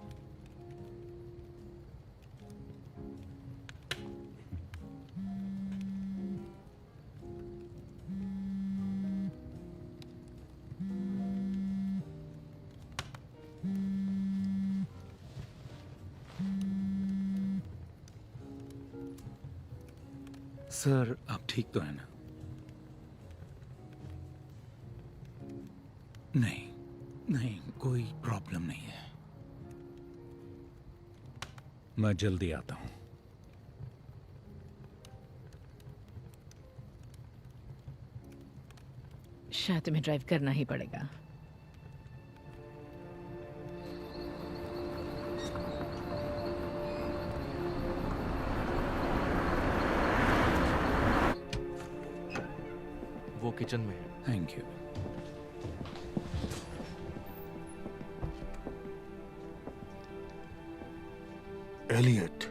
सर, आप ठीक तो है ना? नहीं नहीं, कोई प्रॉब्लम नहीं है। मैं जल्दी आता हूं। शायद तुम्हें ड्राइव करना ही पड़ेगा। वो किचन में है। Thank you. एलियट,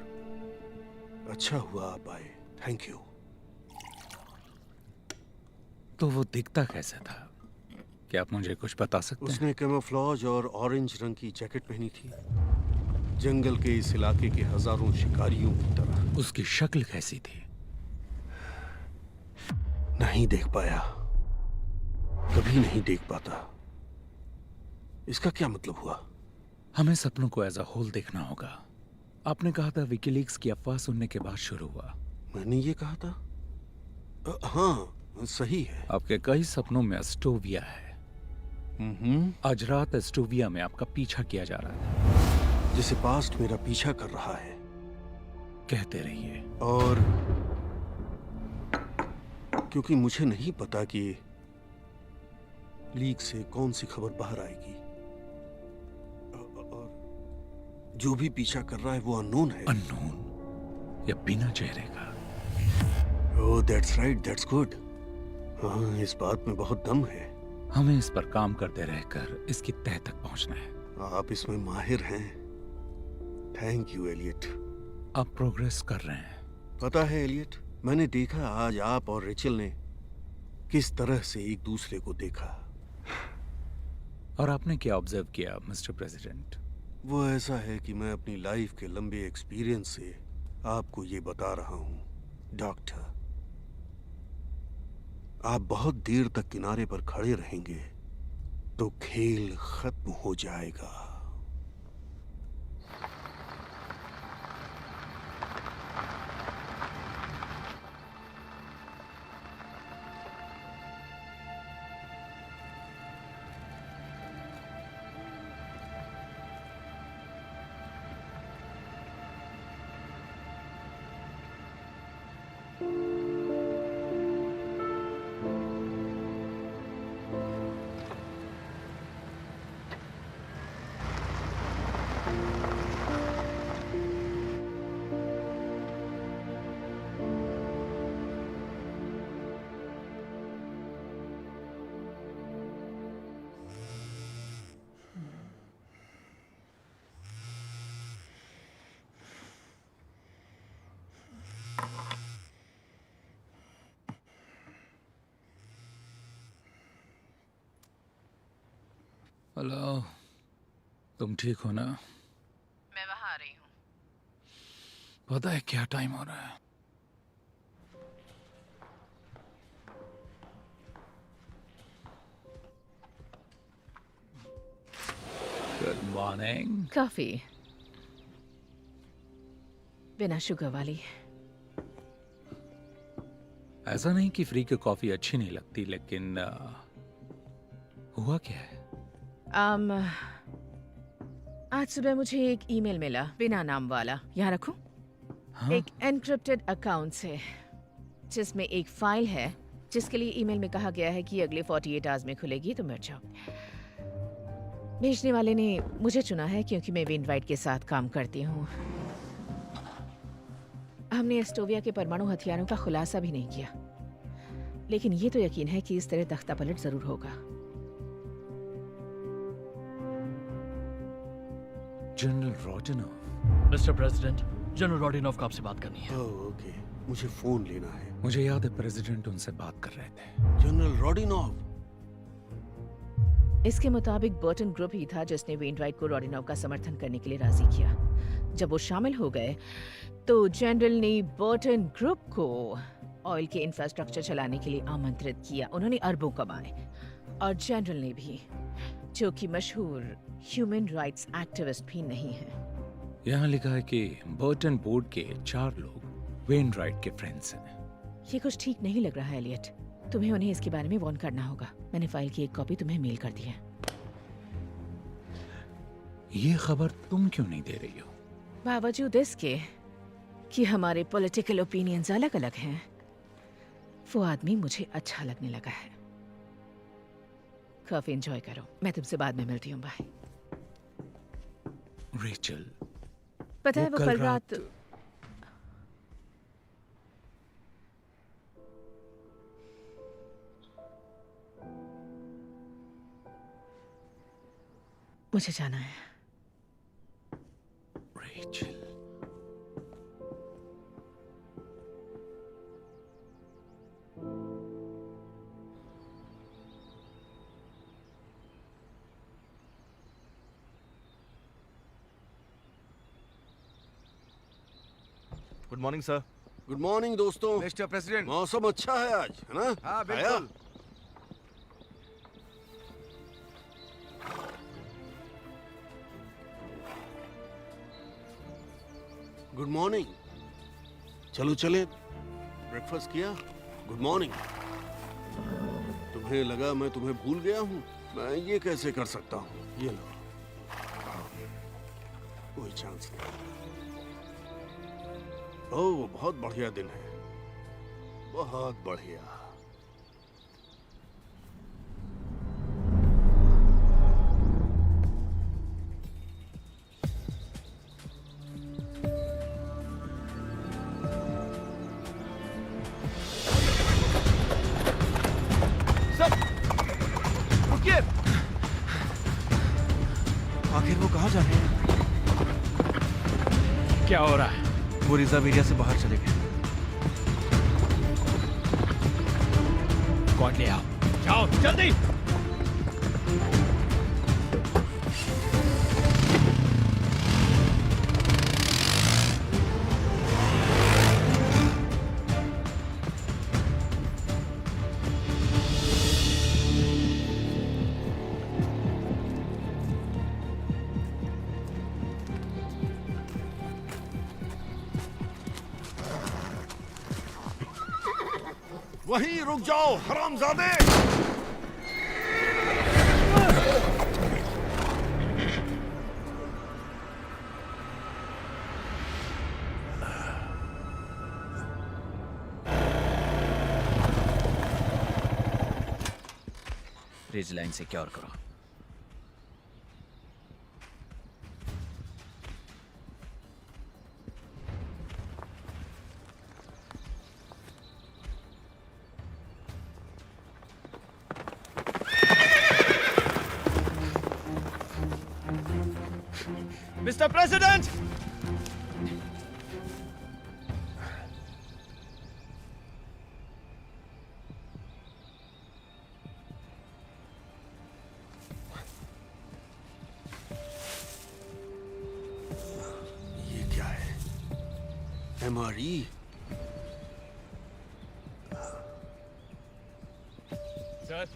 अच्छा हुआ आप आए। Thank you. तो वो दिखता कैसा था? क्या आप मुझे कुछ बता सकते हैं? उसने कैमोफ्लेज और ऑरेंज रंग की जैकेट पहनी थी, जंगल के इस इलाके के हजारों शिकारियों की तरह। उसकी शक्ल कैसी थी? नहीं देख पाया, कभी नहीं देख पाता। इसका क्या मतलब हुआ? हमें सपनों को एज अ होल देखना होगा। आपने कहा था विकीलीक्स की अफवाह सुनने के बाद शुरू हुआ। मैंने ये कहा था? हाँ, सही है। आपके कई सपनों में एस्टोविया है। आज रात एस्टोविया में आपका पीछा किया जा रहा है। जिसे पास्ट मेरा पीछा कर रहा है। कहते रहिए। और क्योंकि मुझे नहीं पता कि लीक से कौन सी खबर बाहर आएगी, और जो भी पीछा कर रहा है वो अननोन है। अननोन या बिना चेहरे का? ओह, दैट्स राइट, दैट्स गुड। हाँ, इस बात में बहुत दम है। हमें इस पर काम करते रहकर इसकी तह तक पहुंचना है। आप इसमें माहिर हैं। Thank you Elliot. आप प्रोग्रेस कर रहे हैं। पता है एलियट, मैंने देखा आज आप और रेचल ने किस तरह से एक दूसरे को देखा। और आपने क्या ऑब्जर्व किया मिस्टर प्रेसिडेंट? वो ऐसा है कि मैं अपनी लाइफ के लंबे एक्सपीरियंस से आपको ये बता रहा हूं डॉक्टर। आप बहुत देर तक किनारे पर खड़े रहेंगे तो खेल खत्म हो जाएगा। हेलो, तुम ठीक हो ना? मैं वहाँ आ रही हूँ। पता है क्या टाइम हो रहा है? Good morning. कॉफी बिना शुगर वाली। ऐसा नहीं कि फ्री की कॉफी अच्छी नहीं लगती, लेकिन हुआ क्या है? आज सुबह मुझे एक ईमेल मिला बिना नाम वाला। यहाँ रखूं? हाँ? एक एनक्रिप्टेड अकाउंट से, जिसमें एक फाइल है जिसके लिए ईमेल में कहा गया है कि अगले 48 आवर्स में खुलेगी, तो मिट जाओ। भेजने वाले ने मुझे चुना है क्योंकि मैं वेनराइट के साथ काम करती हूँ। हमने एस्टोविया के परमाणु हथियारों का खुलासा भी नहीं किया, लेकिन ये तो यकीन है कि इस तरह तख्ता पलट जरूर होगा। जनरल रोडिनोव। मिस्टर प्रेसिडेंट, जनरल रोडिनोव आपसे बात करनी है। ओके, मुझे फोन लेना है। मुझे याद है प्रेसिडेंट उनसे बात कर रहे थे। जनरल रोडिनोव। इसके मुताबिक बर्टन ग्रुप ही था जिसने वेनराइट को रोडिनोव का समर्थन करने के लिए राजी किया। जब वो शामिल हो गए तो जनरल ने बर्टन ग्रुप को ऑयल के इंफ्रास्ट्रक्चर चलाने के लिए आमंत्रित किया। उन्होंने अरबों कमाए। और जनरल ने भी, जो कि मशहूर ह्यूमन राइट्स एक्टिविस्ट भी नहीं है। यहाँ लिखा है कि बर्टन बोर्ड के 4 लोग वेनराइट के फ्रेंड्स हैं। ये कुछ ठीक नहीं लग रहा है एलियट। तुम्हें उन्हें इसके बारे में वार्न करना होगा। मैंने फाइल की एक कॉपी तुम्हें मेल कर दी है। ये खबर तुम क्यों नहीं दे रही हो? बावजूद इसके कि हमारे पॉलिटिकल ओपिनियंस अलग अलग हैं, वो आदमी मुझे अच्छा लगने लगा है। काफी एंजॉय करो। मैं तुमसे बाद में मिलती हूँ। बाय। रेचल, पता है वो कल रात मुझे जाना है। Rachel, good morning sir. Good morning दोस्तों। Mister president. मौसम अच्छा है आज, है ना? हाँ, बिल्कुल। आया? Good morning. चलो चले। ब्रेकफास्ट किया? Good morning. तुम्हें लगा मैं तुम्हें भूल गया हूँ? मैं ये कैसे कर सकता हूँ? ये लो। कोई चांस नहीं। ओह, बहुत बढ़िया दिन है। बहुत बढ़िया। रुकिए। आखिर वो कहाँ जा रहे हैं? क्या हो रहा है? वो रिजर्व एरिया से बाहर चले गए। स्क्वाड ले आओ। जाओ जल्दी। वहीं रुक जाओ हरामजादे। रिज लाइन सिक्योर करो। मिस्टर प्रेसिडेंट, ये क्या है? MRE? सर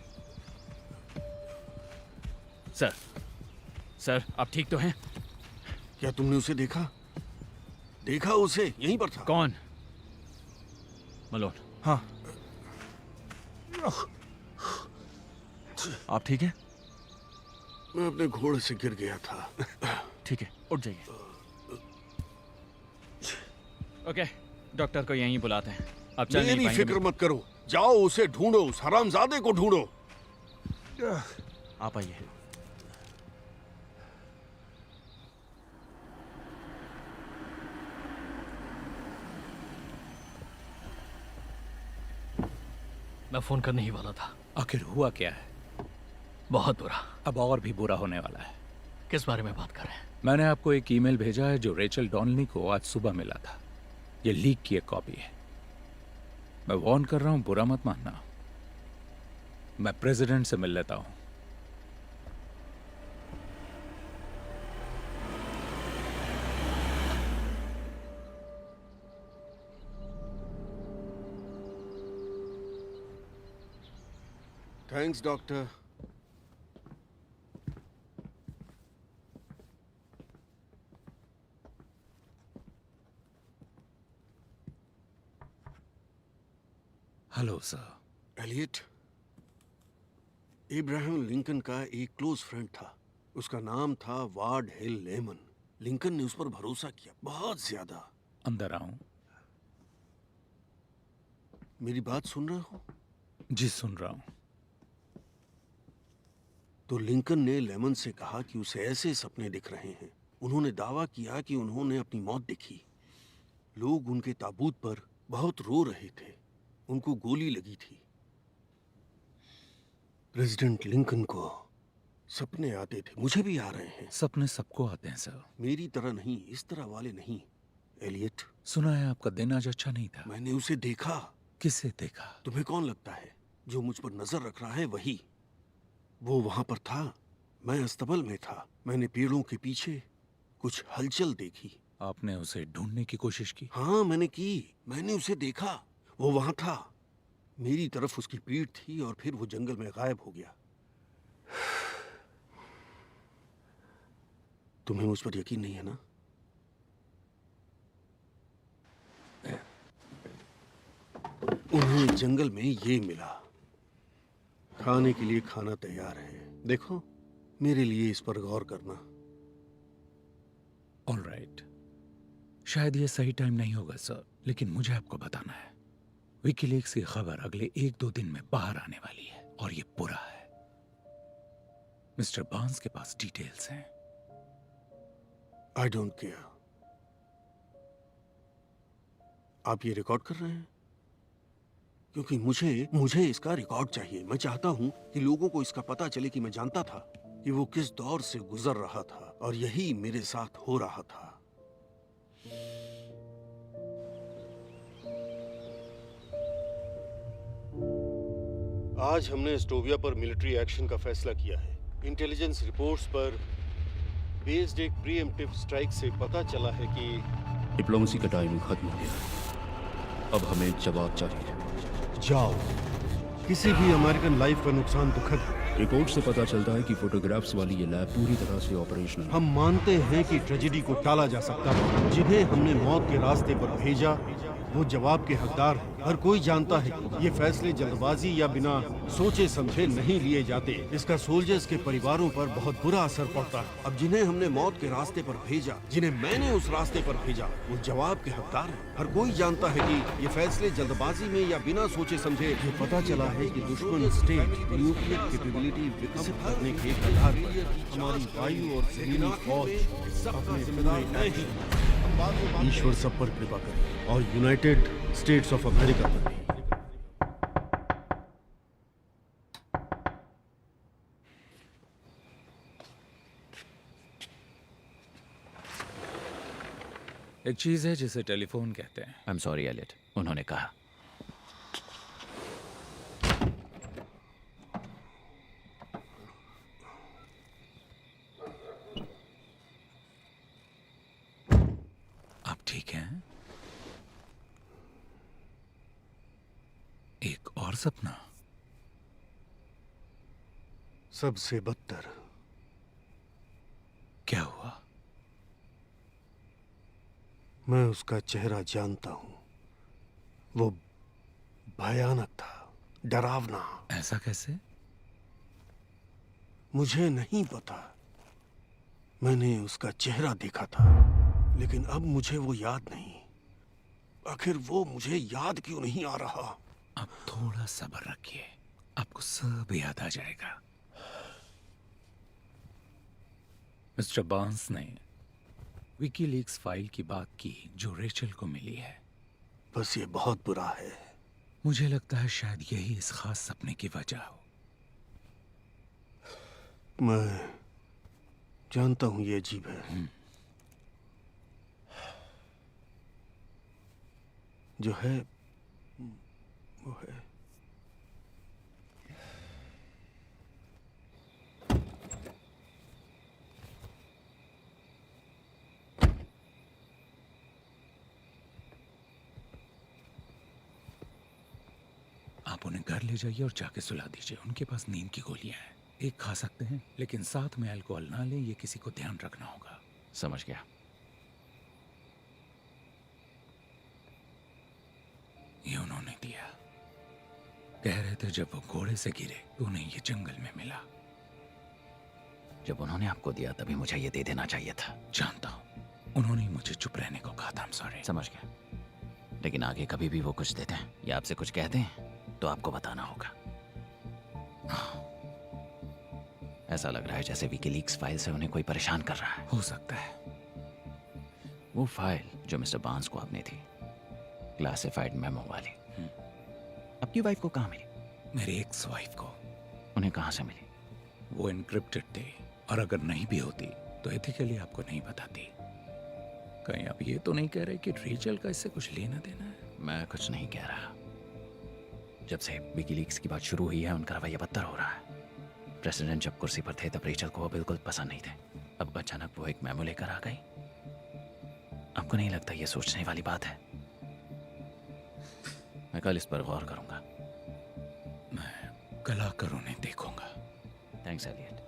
सर सर आप ठीक तो हैं? क्या तुमने उसे देखा? देखा उसे? यहीं पर था। कौन? मलोन। हाँ, आप ठीक है? मैं अपने घोड़े से गिर गया था। ठीक है, उठ जाइए। ओके, डॉक्टर को यहीं बुलाते हैं। अब चल नहीं मेरी पाएंगे। फिक्र मत करो, जाओ उसे ढूंढो, उस हरामजादे को ढूंढो। आप आइए। मैं फोन करने ही वाला था। आखिर हुआ क्या है? बहुत बुरा। अब और भी बुरा होने वाला है। किस बारे में बात कर रहे हैं? मैंने आपको एक ईमेल भेजा है जो रेचल डॉनली को आज सुबह मिला था। ये लीक की एक कॉपी है। मैं वार्न कर रहा हूं, बुरा मत मानना। मैं प्रेसिडेंट से मिल लेता हूं। Thanks doctor. Hello sir. Elliot, इब्राहिम लिंकन का एक क्लोज फ्रेंड था। उसका नाम था वार्ड हिल लेमन। लिंकन ने उस पर भरोसा किया, बहुत ज्यादा। अंदर आऊं? मेरी बात सुन रहे हो? जी सुन रहा हूं। तो लिंकन ने लेमन से कहा कि उसे ऐसे सपने दिख रहे हैं। उन्होंने दावा किया कि उन्होंने अपनी मौत देखी। लोग उनके ताबूत पर बहुत रो रहे थे। उनको गोली लगी थी। प्रेसिडेंट लिंकन को सपने आते थे, मुझे भी आ रहे हैं। सपने सबको आते हैं सर। मेरी तरह नहीं, इस तरह वाले नहीं। एलियट, सुना है आपका दिन आज अच्छा नहीं था। मैंने उसे देखा। किसे देखा? तुम्हें कौन लगता है? जो मुझ पर नजर रख रहा है वही। वो वहां पर था, मैं अस्तबल में था। मैंने पेड़ों के पीछे कुछ हलचल देखी। आपने उसे ढूंढने की कोशिश की? हाँ मैंने की। मैंने उसे देखा, वो वहां था। मेरी तरफ उसकी पीठ थी और फिर वो जंगल में गायब हो गया। तुम्हें मुझ पर यकीन नहीं है ना? उन्हें जंगल में ये मिला। खाने के लिए खाना तैयार है। देखो, मेरे लिए इस पर गौर करना। ऑलराइट, शायद ये सही टाइम नहीं होगा सर, लेकिन मुझे आपको बताना है। विकीलीक्स की खबर अगले 1-2 दिन में बाहर आने वाली है और ये बुरा है। मिस्टर बार्न्स के पास डिटेल्स हैं। I don't care. आप ये रिकॉर्ड कर रहे हैं? क्योंकि मुझे इसका रिकॉर्ड चाहिए। मैं चाहता हूं कि लोगों को इसका पता चले कि मैं जानता था कि वो किस दौर से गुजर रहा था और यही मेरे साथ हो रहा था। आज हमने स्टोविया पर मिलिट्री एक्शन का फैसला किया है। इंटेलिजेंस रिपोर्ट्स पर बेस्ड एक प्रीएम्प्टिव स्ट्राइक से पता चला है कि डिप्लोमेसी का टाइम खत्म हो गया। अब हमें जवाब चाहिए। जाओ, किसी भी अमेरिकन लाइफ का नुकसान दुखद है। रिपोर्ट से पता चलता है कि फोटोग्राफ्स वाली ये लैब पूरी तरह से ऑपरेशनल है। हम मानते हैं कि ट्रेजेडी को टाला जा सकता है। जिन्हें हमने मौत के रास्ते पर भेजा वो जवाब के हकदार हैं। हर कोई जानता है कि ये फैसले जल्दबाजी या बिना सोचे समझे नहीं लिए जाते। इसका सोल्जर्स के परिवारों पर बहुत बुरा असर पड़ता है। अब जिन्हें हमने मौत के रास्ते पर भेजा, जिन्हें मैंने उस रास्ते पर भेजा, वो जवाब के हकदार हैं। हर कोई जानता है कि ये फैसले जल्दबाजी में या बिना सोचे समझे। ये पता चला है कि दुश्मन स्टेट न्यूक्लियर कैपेबिलिटी विकसित करने के आधार पर हमारी वायु और जमीनी फौज अपने पूरे एक्शन ईश्वर सब पर कृपा करे और यूनाइटेड स्टेट्स ऑफ अमेरिका पर भी। एक चीज है जिसे टेलीफोन कहते हैं। आई एम सॉरी एलियट, उन्होंने कहा। आप ठीक हैं? एक और सपना? सबसे बदतर। क्या हुआ? मैं उसका चेहरा जानता हूं। वो भयानक था, डरावना। ऐसा कैसे? मुझे नहीं पता। मैंने उसका चेहरा देखा था, लेकिन अब मुझे वो याद नहीं। आखिर वो मुझे याद क्यों नहीं आ रहा? अब थोड़ा सब्र रखिए, आपको सब याद आ जाएगा। मिस्टर बार्न्स ने विकीलीक्स फाइल की बात की जो रेचल को मिली है। बस ये बहुत बुरा है। मुझे लगता है शायद यही इस खास सपने की वजह हो। मैं जानता हूं ये अजीब है। जो है वो है। आप उन्हें घर ले जाइए और जाके सुला दीजिए। उनके पास नींद की गोलियां हैं, एक खा सकते हैं, लेकिन साथ में अल्कोहल ना लें। ये किसी को ध्यान रखना होगा। समझ गया। ये उन्होंने दिया। कह रहे थे जब वो घोड़े से गिरे तो उन्हें ये जंगल में मिला। जब उन्होंने आपको दिया तभी मुझे ये दे देना चाहिए था। जानता हूं, उन्होंने मुझे चुप रहने को कहा था। I'm sorry। समझ गया, लेकिन आगे कभी भी वो कुछ देते हैं या आपसे कुछ कहते हैं तो आपको बताना होगा। ऐसा लग रहा है जैसे विकीलीक्स फाइल से उन्हें कोई परेशान कर रहा है। हो सकता है। वो फाइल जो मिस्टर बार्न्स को आपने थी, क्लासिफाइड मेमो वाली, आपकी वाइफ को कहाँ मिली? मेरी एक्स वाइफ को। उन्हें कहाँ से मिली? वो एनक्रिप्टेड थे, और अगर नहीं भी होती तो एथिकली आपको नहीं बताती। कहीं आप ये तो नहीं कह रहे कि रेचल का इससे कुछ लेना देना है? मैं कुछ नहीं कह रहा। जब से विकीलीक्स की बात शुरू हुई है उनका रवैया बदतर हो रहा है। प्रेसिडेंट जब कुर्सी पर थे तब रेचल को वो बिल्कुल पसंद नहीं थे। अब अचानक वो एक मेमो लेकर आ गई। आपको नहीं लगता ये सोचने वाली बात है? मैं कल इस पर गौर करूंगा। मैं कल आकर उन्हें देखूंगा। Thanks Elliot.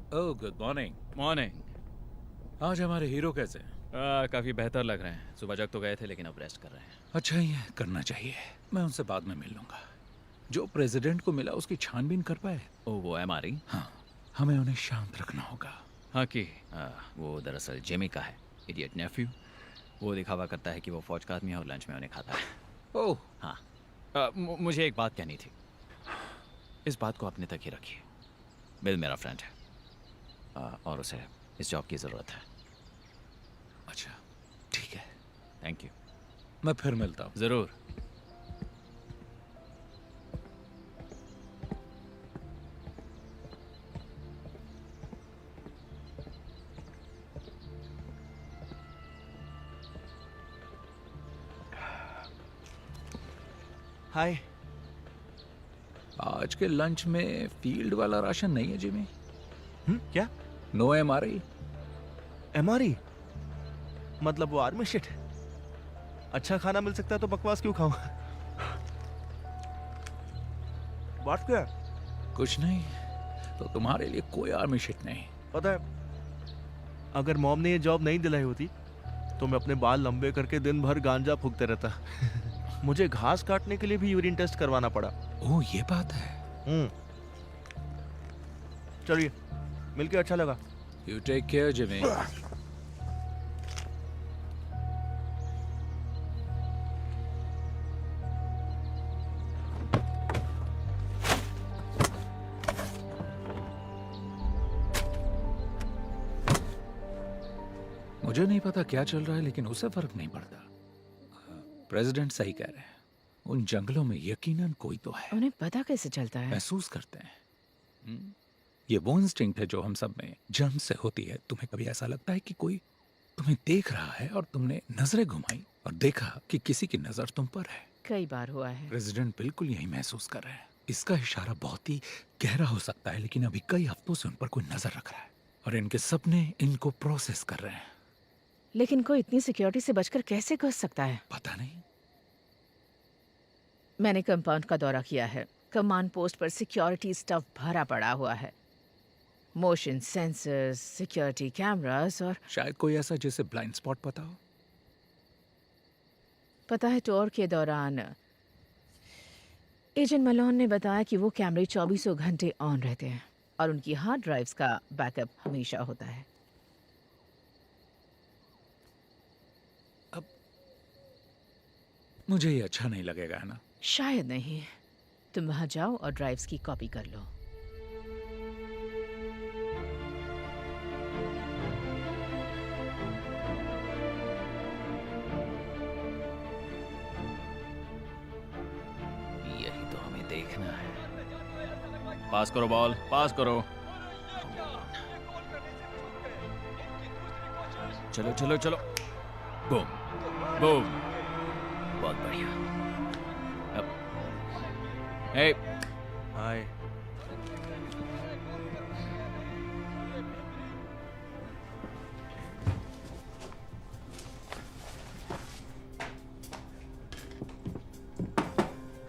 Oh good morning. Morning. आज हमारे हीरो कैसे हैं? काफी बेहतर लग रहे हैं। सुबह जग तो गए थे लेकिन अब रेस्ट कर रहे हैं। अच्छा ही है, करना चाहिए। मैं उनसे बाद में मिल लूंगा। जो प्रेसिडेंट को मिला उसकी छानबीन कर पाए? ओ वो MRE? हाँ, हमें उन्हें शांत रखना होगा। हाँ कि वो दरअसल जिमी का है, इडियट नेफ्यू। वो दिखावा करता है कि वो फौज का आदमी है और लंच में उन्हें खाता है। ओह, हाँ, मुझे एक बात कहनी थी। इस बात को अपने तक ही रखिए। बिल मेरा फ्रेंड है और उसे इस जॉब की ज़रूरत है। अच्छा, ठीक है, थैंक यू। मैं फिर मिलता हूँ। ज़रूर। हाय। आज के लंच में फील्ड वाला राशन नहीं है जिमी। क्या? No MRE। MRE? मतलब वो आर्मी शिट? अच्छा खाना मिल सकता है तो बकवास क्यों खाऊं? बात क्या है? कुछ नहीं, तो तुम्हारे लिए कोई आर्मी शिट नहीं। पता है, अगर मॉम ने ये जॉब नहीं दिलाई होती तो मैं अपने बाल लंबे करके दिन भर गांजा फूकते रहता। मुझे घास काटने के लिए भी यूरिन टेस्ट करवाना पड़ा। ओह, ये बात है। चलिए, मिलके अच्छा लगा। You take care Jimmy. मुझे नहीं पता क्या चल रहा है, लेकिन उसे फर्क नहीं पड़ता। प्रेसिडेंट सही कह रहे हैं, उन जंगलों में यकीनन कोई तो है। उन्हें पता कैसे चलता है? महसूस करते हैं। ये वो इंस्टिंक्ट है जो हम सब में जन्म से होती है। तुम्हें कभी ऐसा लगता है कि कोई तुम्हें देख रहा है और तुमने नजरें घुमाई और देखा कि किसी की नजर तुम पर है? कई बार हुआ है। प्रेसिडेंट बिल्कुल यही महसूस कर रहे हैं। इसका इशारा बहुत ही गहरा हो सकता है, लेकिन अभी कई हफ्तों से उन पर कोई नजर रख रहा है और इनके सपने इनको प्रोसेस कर रहे हैं। लेकिन कोई इतनी सिक्योरिटी से बचकर कैसे कर सकता है? पता नहीं। मैंने कंपाउंड का दौरा किया है। कमांड पोस्ट पर सिक्योरिटी स्टफ भरा पड़ा हुआ है। मोशन सेंसर्स, सिक्योरिटी कैमरास और शायद कोई ऐसा जिसे ब्लाइंड स्पॉट पता हो। पता है, टूर के दौरान एजेंट मलोन ने बताया कि वो कैमरे 24 घंटे ऑन रहते हैं और उनकी हार्ड ड्राइव्स का बैकअप हमेशा होता है। मुझे ये अच्छा नहीं लगेगा, है ना? शायद नहीं। तुम वहां जाओ और ड्राइव्स की कॉपी कर लो। यही तो हमें देखना है। पास करो बॉल, पास करो। चलो चलो चलो। Boom boom. बहुत बढ़िया। अब hey, hi.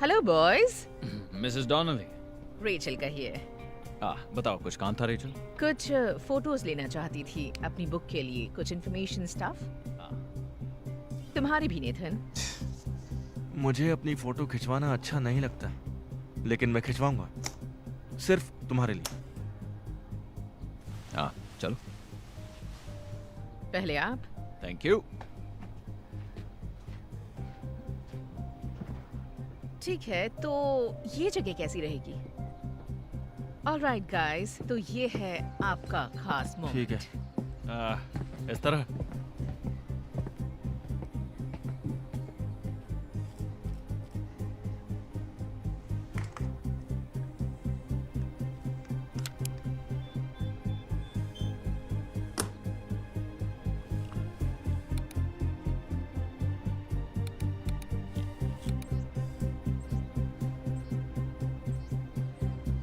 Hello boys. Mrs Donnelly. Rachel कहिए। बताओ, कुछ काम था रेचल? कुछ फोटोज लेना चाहती थी अपनी बुक के लिए, कुछ इन्फॉर्मेशन स्टफ। तुम्हारी भी नेथन। मुझे अपनी फोटो खिंचवाना अच्छा नहीं लगता, लेकिन मैं खिंचवाऊंगा सिर्फ तुम्हारे लिए। चलो। पहले आप। Thank you. ठीक है, तो ये जगह कैसी रहेगी? ऑलराइट गाइस, तो ये है आपका खास मोमेंट। ठीक है। इस तरह।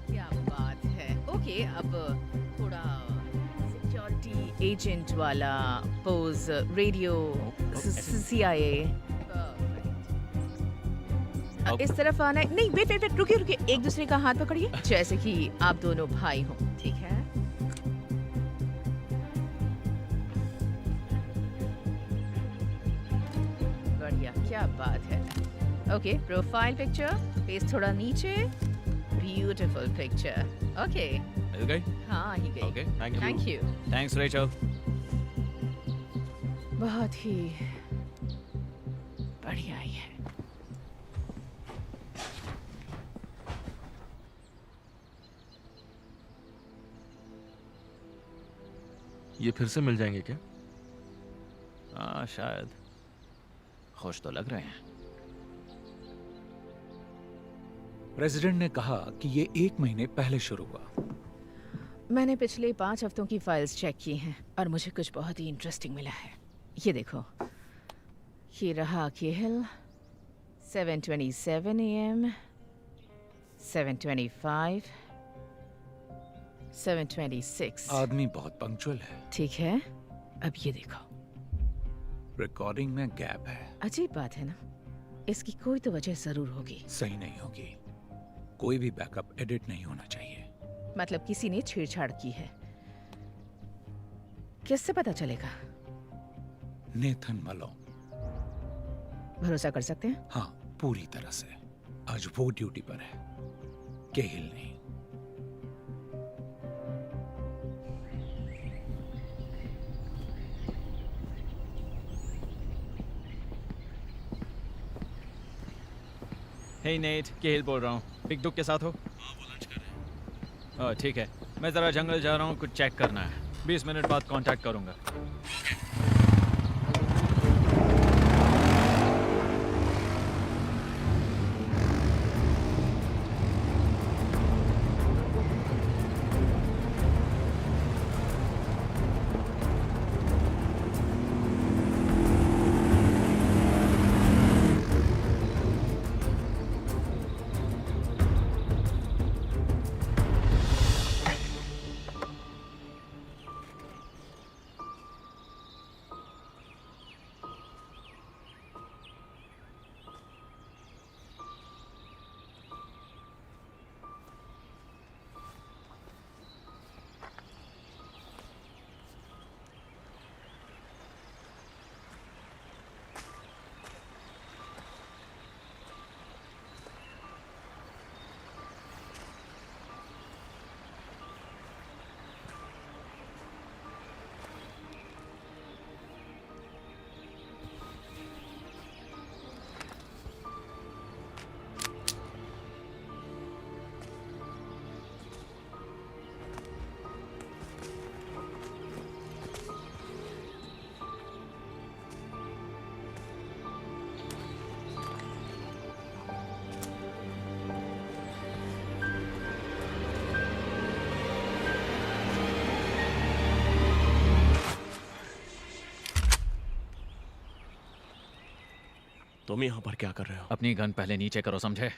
क्या बात है। ओके, अब थोड़ा सिक्योरिटी एजेंट वाला पोज, रेडियो, CIA। इस तरफ आना है। नहीं, वेट वेट वेट, रुकिए रुकिए, एक दूसरे का हाथ पकड़िए जैसे कि आप दोनों भाई हो। ठीक है? बढ़िया, क्या बात है। ओके, प्रोफाइल पिक्चर, फेस थोड़ा नीचे, ब्यूटीफुल पिक्चर। ओके, मिल गई? हाँ ही गई। Okay, thank you. Thank you. Thanks Rachel. बहुत ही बढ़िया ही है। ये फिर से मिल जाएंगे क्या? हाँ शायद। खुश तो लग रहे हैं। प्रेसिडेंट ने कहा कि ये 1 महीने पहले शुरू हुआ। मैंने पिछले 5 हफ्तों की फाइल्स चेक की हैं और मुझे कुछ बहुत ही इंटरेस्टिंग मिला है। ये देखो, ये रहा केहल, 7:27 AM, 7:25, 7:26। आदमी बहुत पंक्चुअल है। ठीक है, अब ये देखो। रिकॉर्डिंग में गैप है। अजीब बात है ना, इसकी कोई तो वजह जरूर होगी। सही नहीं होगी। कोई भी बैकअप एडिट नहीं होना चाहिए। मतलब किसी ने छेड़छाड़ की है। किससे पता चलेगा? नेथन मलो। भरोसा कर सकते हैं? हाँ, पूरी तरह से। आज वो ड्यूटी पर है, केहिल नहीं। हे नेट, केहिल बोल रहा हूँ। बिग डुक के साथ हो? हाँ, वो लंच कर रहे हैं। ठीक है, मैं ज़रा जंगल जा रहा हूँ, कुछ चेक करना है। 20 मिनट बाद कांटेक्ट करूँगा। तुम यहाँ पर क्या कर रहे हो? अपनी गन पहले नीचे करो, समझे?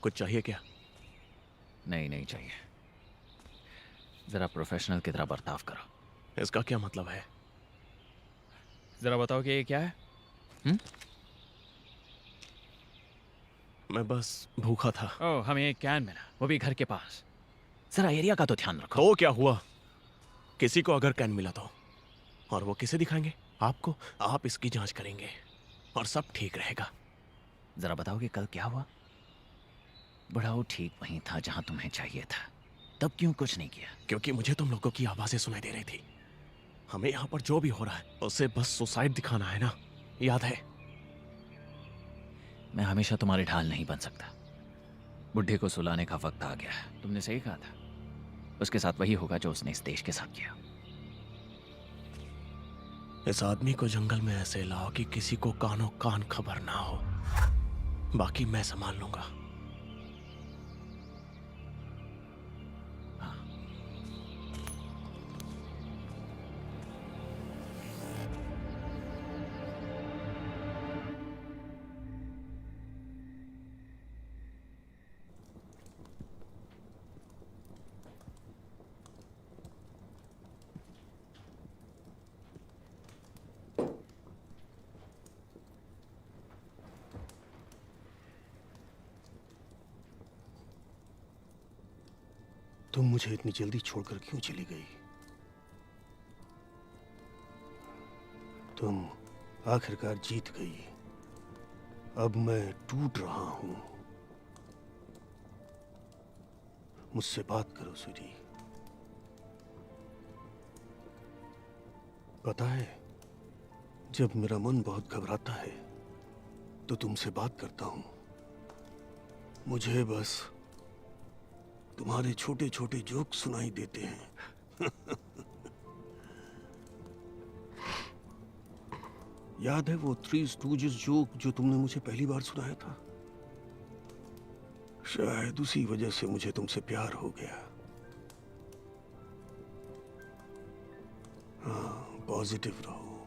कुछ चाहिए क्या? नहीं, नहीं चाहिए। जरा प्रोफेशनल की तरह बर्ताव करो। इसका क्या मतलब है? जरा बताओ कि ये क्या है? मैं बस भूखा था। ओह, हमें एक कैन मिला, वो भी घर के पास। जरा एरिया का तो ध्यान रखो। तो क्या हुआ? किसी को अगर कैन मिला तो, और वो किसे दिखाएंगे? आपको। आप इसकी जांच करेंगे और सब ठीक रहेगा। जरा बताओ कि कल क्या हुआ? बुढ़ाऊ ठीक वहीं था जहां तुम्हें चाहिए था, तब क्यों कुछ नहीं किया? क्योंकि मुझे तुम लोगों की आवाजें सुनाई दे रही थी। हमें यहाँ पर जो भी हो रहा है उसे बस सुसाइड दिखाना है ना, याद है? मैं हमेशा तुम्हारे ढाल नहीं बन सकता। बुढ़े को सुलाने का वक्त आ गया है। तुमने सही कहा था, उसके साथ वही होगा जो उसने इस देश के साथ किया। इस आदमी को जंगल में ऐसे लाओ कि किसी को कानों कान खबर ना हो। बाकी मैं संभाल लूंगा। तुम मुझे इतनी जल्दी छोड़कर क्यों चली गई? तुम आखिरकार जीत गई। अब मैं टूट रहा हूं। मुझसे बात करो स्वीटी। पता है, जब मेरा मन बहुत घबराता है तो तुमसे बात करता हूं। मुझे बस तुम्हारे छोटे छोटे जोक सुनाई देते हैं। याद है वो थ्री स्टूजेस जोक जो तुमने मुझे पहली बार सुनाया था? शायद उसी वजह से मुझे तुमसे प्यार हो गया। हाँ, पॉजिटिव रहो।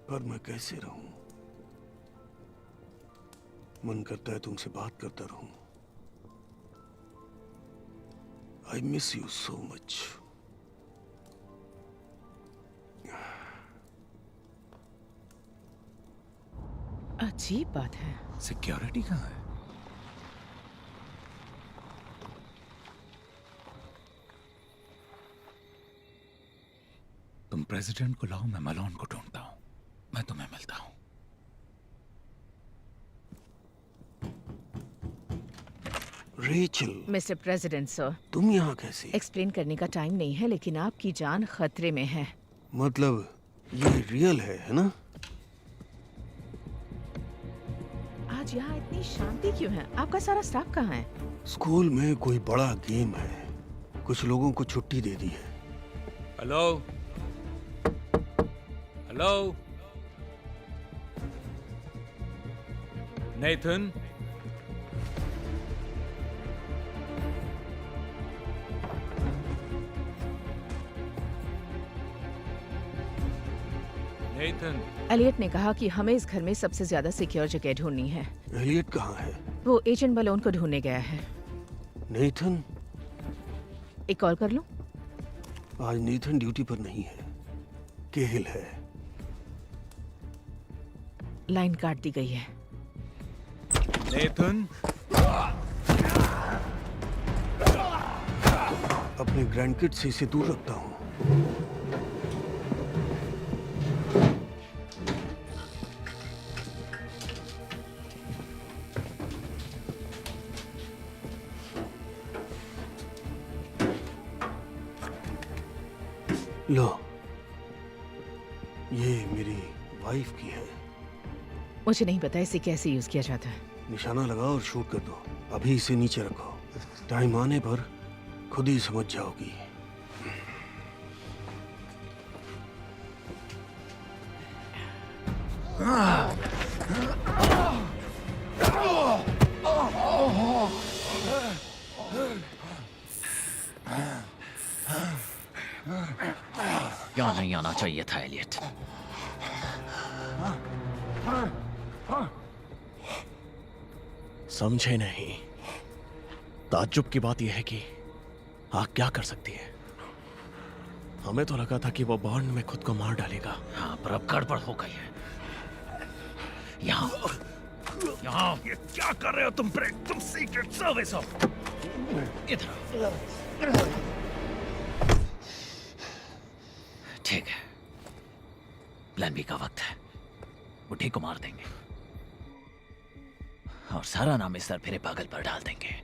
पर मैं कैसे रहूं? मन करता है तुमसे बात करता रहूं। I miss you so much. अजीब बात है। सिक्योरिटी कहाँ है? तुम प्रेसिडेंट को लाओ, मैं मलोन को ढूंढता हूं। मैं तुम्हें मिलता हूं। रेचल, मिस्टर प्रेसिडेंट सर, तुम यहाँ कैसे? एक्सप्लेन करने का टाइम नहीं है, लेकिन आपकी जान खतरे में है। मतलब ये रियल है ना? आज यहाँ इतनी शांति क्यों है? आपका सारा स्टाफ कहाँ है? स्कूल में कोई बड़ा गेम है, कुछ लोगों को छुट्टी दे दी है। Hello hello Nathan, Nathan. Elliot ने कहा कि हमें इस घर में सबसे ज्यादा सिक्योर जगह ढूंढनी है। एलियट कहाँ है? वो एजेंट बलोन को ढूंढने गया है। नेथन? एक कॉल कर लूं? आज नेथन ड्यूटी पर नहीं है, केहिल है। लाइन काट दी गई है। नेथन, अपने ग्रैंडकिड से इसे दूर रखता हूँ। लो, ये मेरी वाइफ की है। मुझे नहीं पता इसे कैसे यूज किया जाता है। निशाना लगाओ और शूट कर दो। अभी इसे नीचे रखो, टाइम आने पर खुद ही समझ जाओगी। यहाँ नहीं आना चाहिए था एलियट। समझे नहीं। ताज्जुब की बात यह है कि आग क्या कर सकती है। हमें तो लगा था कि वो बॉन्ड में खुद को मार डालेगा। हाँ, पर अब गड़बड़ हो गई है। यहाँ यहाँ ये क्या कर रहे हो तुम? तुम सीक्रेट सर्विस हो। इधर ठीक है, प्लान बी का वक्त है। बुढ़ी को मार देंगे और सारा नाम इस तरह फिरे पागल पर डाल देंगे।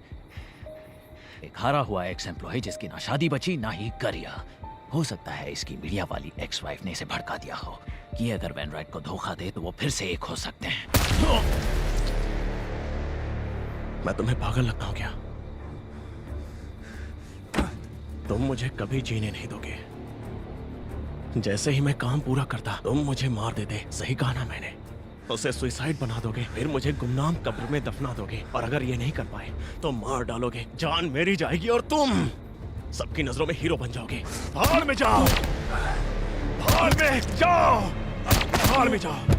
एक हारा हुआ एक्स एम्प्लॉय जिसकी ना शादी बची ना ही करियर। हो सकता है इसकी मीडिया वाली एक्स वाइफ ने इसे भड़का दिया हो कि अगर वैन राइट को धोखा दे तो वो फिर से एक हो सकते हैं। मैं तुम्हें पागल लगता हूं क्या? तुम मुझे कभी जीने नहीं दोगे। जैसे ही मैं काम पूरा करता तुम मुझे मार देते। सही कहा ना मैंने? उसे सुसाइड बना दोगे, फिर मुझे गुमनाम कब्र में दफना दोगे, और अगर ये नहीं कर पाए तो मार डालोगे। जान मेरी जाएगी और तुम सबकी नजरों में हीरो बन जाओगे। भाड़ में जाओ, भाड़ में जाओ, भाड़ में जाओ।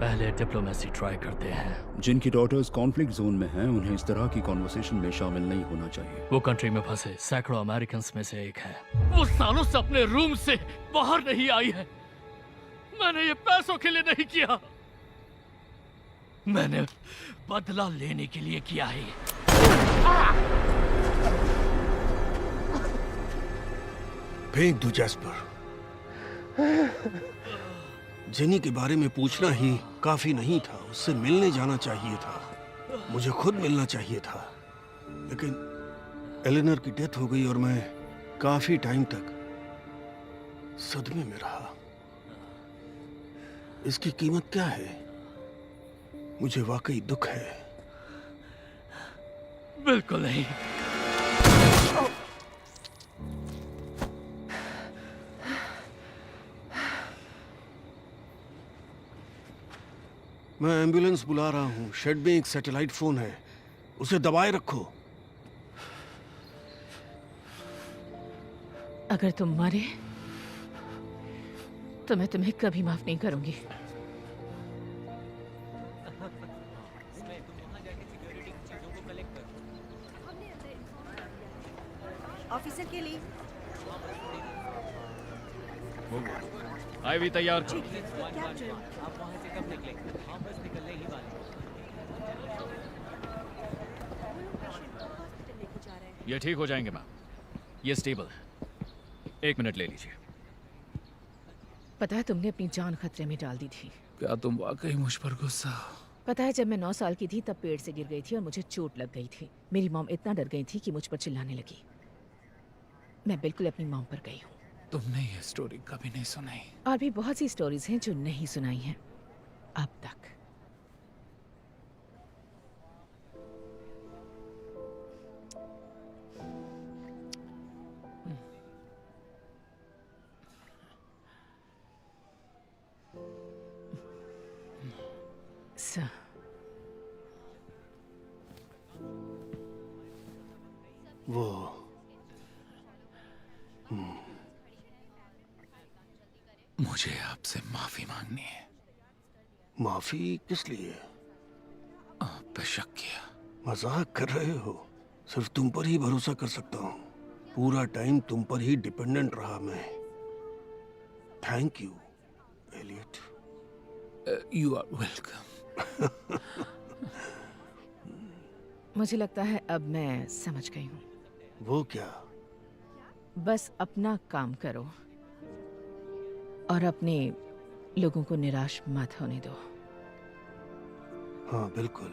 पहले डिप्लोमेसी ट्राई करते हैं। जिनकी डॉटर्स कॉन्फ्लिक्ट जोन में हैं उन्हें इस तरह की कॉन्वर्सेशन में शामिल नहीं होना चाहिए। वो कंट्री में फंसे सैकड़ों अमेरिकन में से एक है। वो सालों से अपने रूम से बाहर नहीं आई है। मैंने ये पैसों के लिए नहीं किया, मैंने बदला लेने के लिए किया है। फेंक दो जैस्पर। जेनी के बारे में पूछना ही काफी नहीं था, उससे मिलने जाना चाहिए था, मुझे खुद मिलना चाहिए था। लेकिन एलेनर की डेथ हो गई और मैं काफी टाइम तक सदमे में रहा। इसकी कीमत क्या है? मुझे वाकई दुख है। बिल्कुल नहीं। मैं एम्बुलेंस बुला रहा हूँ। शेड में एक सैटेलाइट फोन है, उसे दबाए रखो। अगर तुम मरे तो मैं तुम्हें कभी माफ नहीं करूंगी। ऑफिसर के लिए आईवी तैयार करो। ये ठीक हो जाएंगे मैम, ये स्टेबल है। 1 मिनट ले लीजिए। पता है तुमने अपनी जान खतरे में डाल दी थी। क्या तुम वाकई मुझ पर गुस्सा हो? पता है जब मैं 9 साल की थी तब पेड़ से गिर गई थी और मुझे चोट लग गई थी। मेरी मॉम इतना डर गई थी कि मुझ पर चिल्लाने लगी। मैं बिल्कुल अपनी मॉम पर गई हूँ। तुमने ये स्टोरी कभी नहीं सुनाई। और भी बहुत सी स्टोरीज हैं जो नहीं सुनाई हैं अब तक। सर वो मुझे आपसे माफी मांगनी है। माफी किस लिए? आप पे शक किया। मजाक कर रहे हो? सिर्फ तुम पर ही भरोसा कर सकता हूँ। पूरा टाइम तुम पर ही डिपेंडेंट रहा मैं। Thank you Elliot. You are welcome. मुझे लगता है अब मैं समझ गई हूँ। वो क्या? बस अपना काम करो और अपने लोगों को निराश मत होने दो। हाँ बिल्कुल।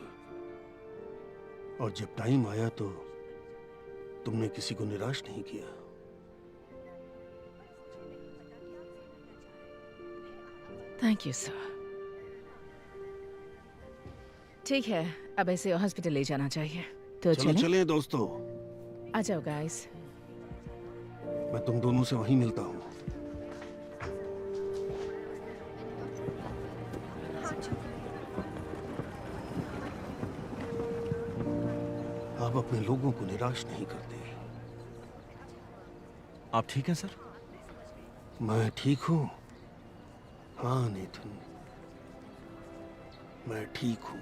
और जब टाइम आया तो तुमने किसी को निराश नहीं किया। Thank you sir. ठीक है, अब ऐसे हॉस्पिटल ले जाना चाहिए। तो चलो चलें? चलें दोस्तों। आ जाओ गाइस। मैं तुम दोनों से वहीं मिलता हूँ। आप अपने लोगों को निराश नहीं करते। आप ठीक हैं सर? मैं ठीक हूँ। हाँ नेथन, मैं ठीक हूँ।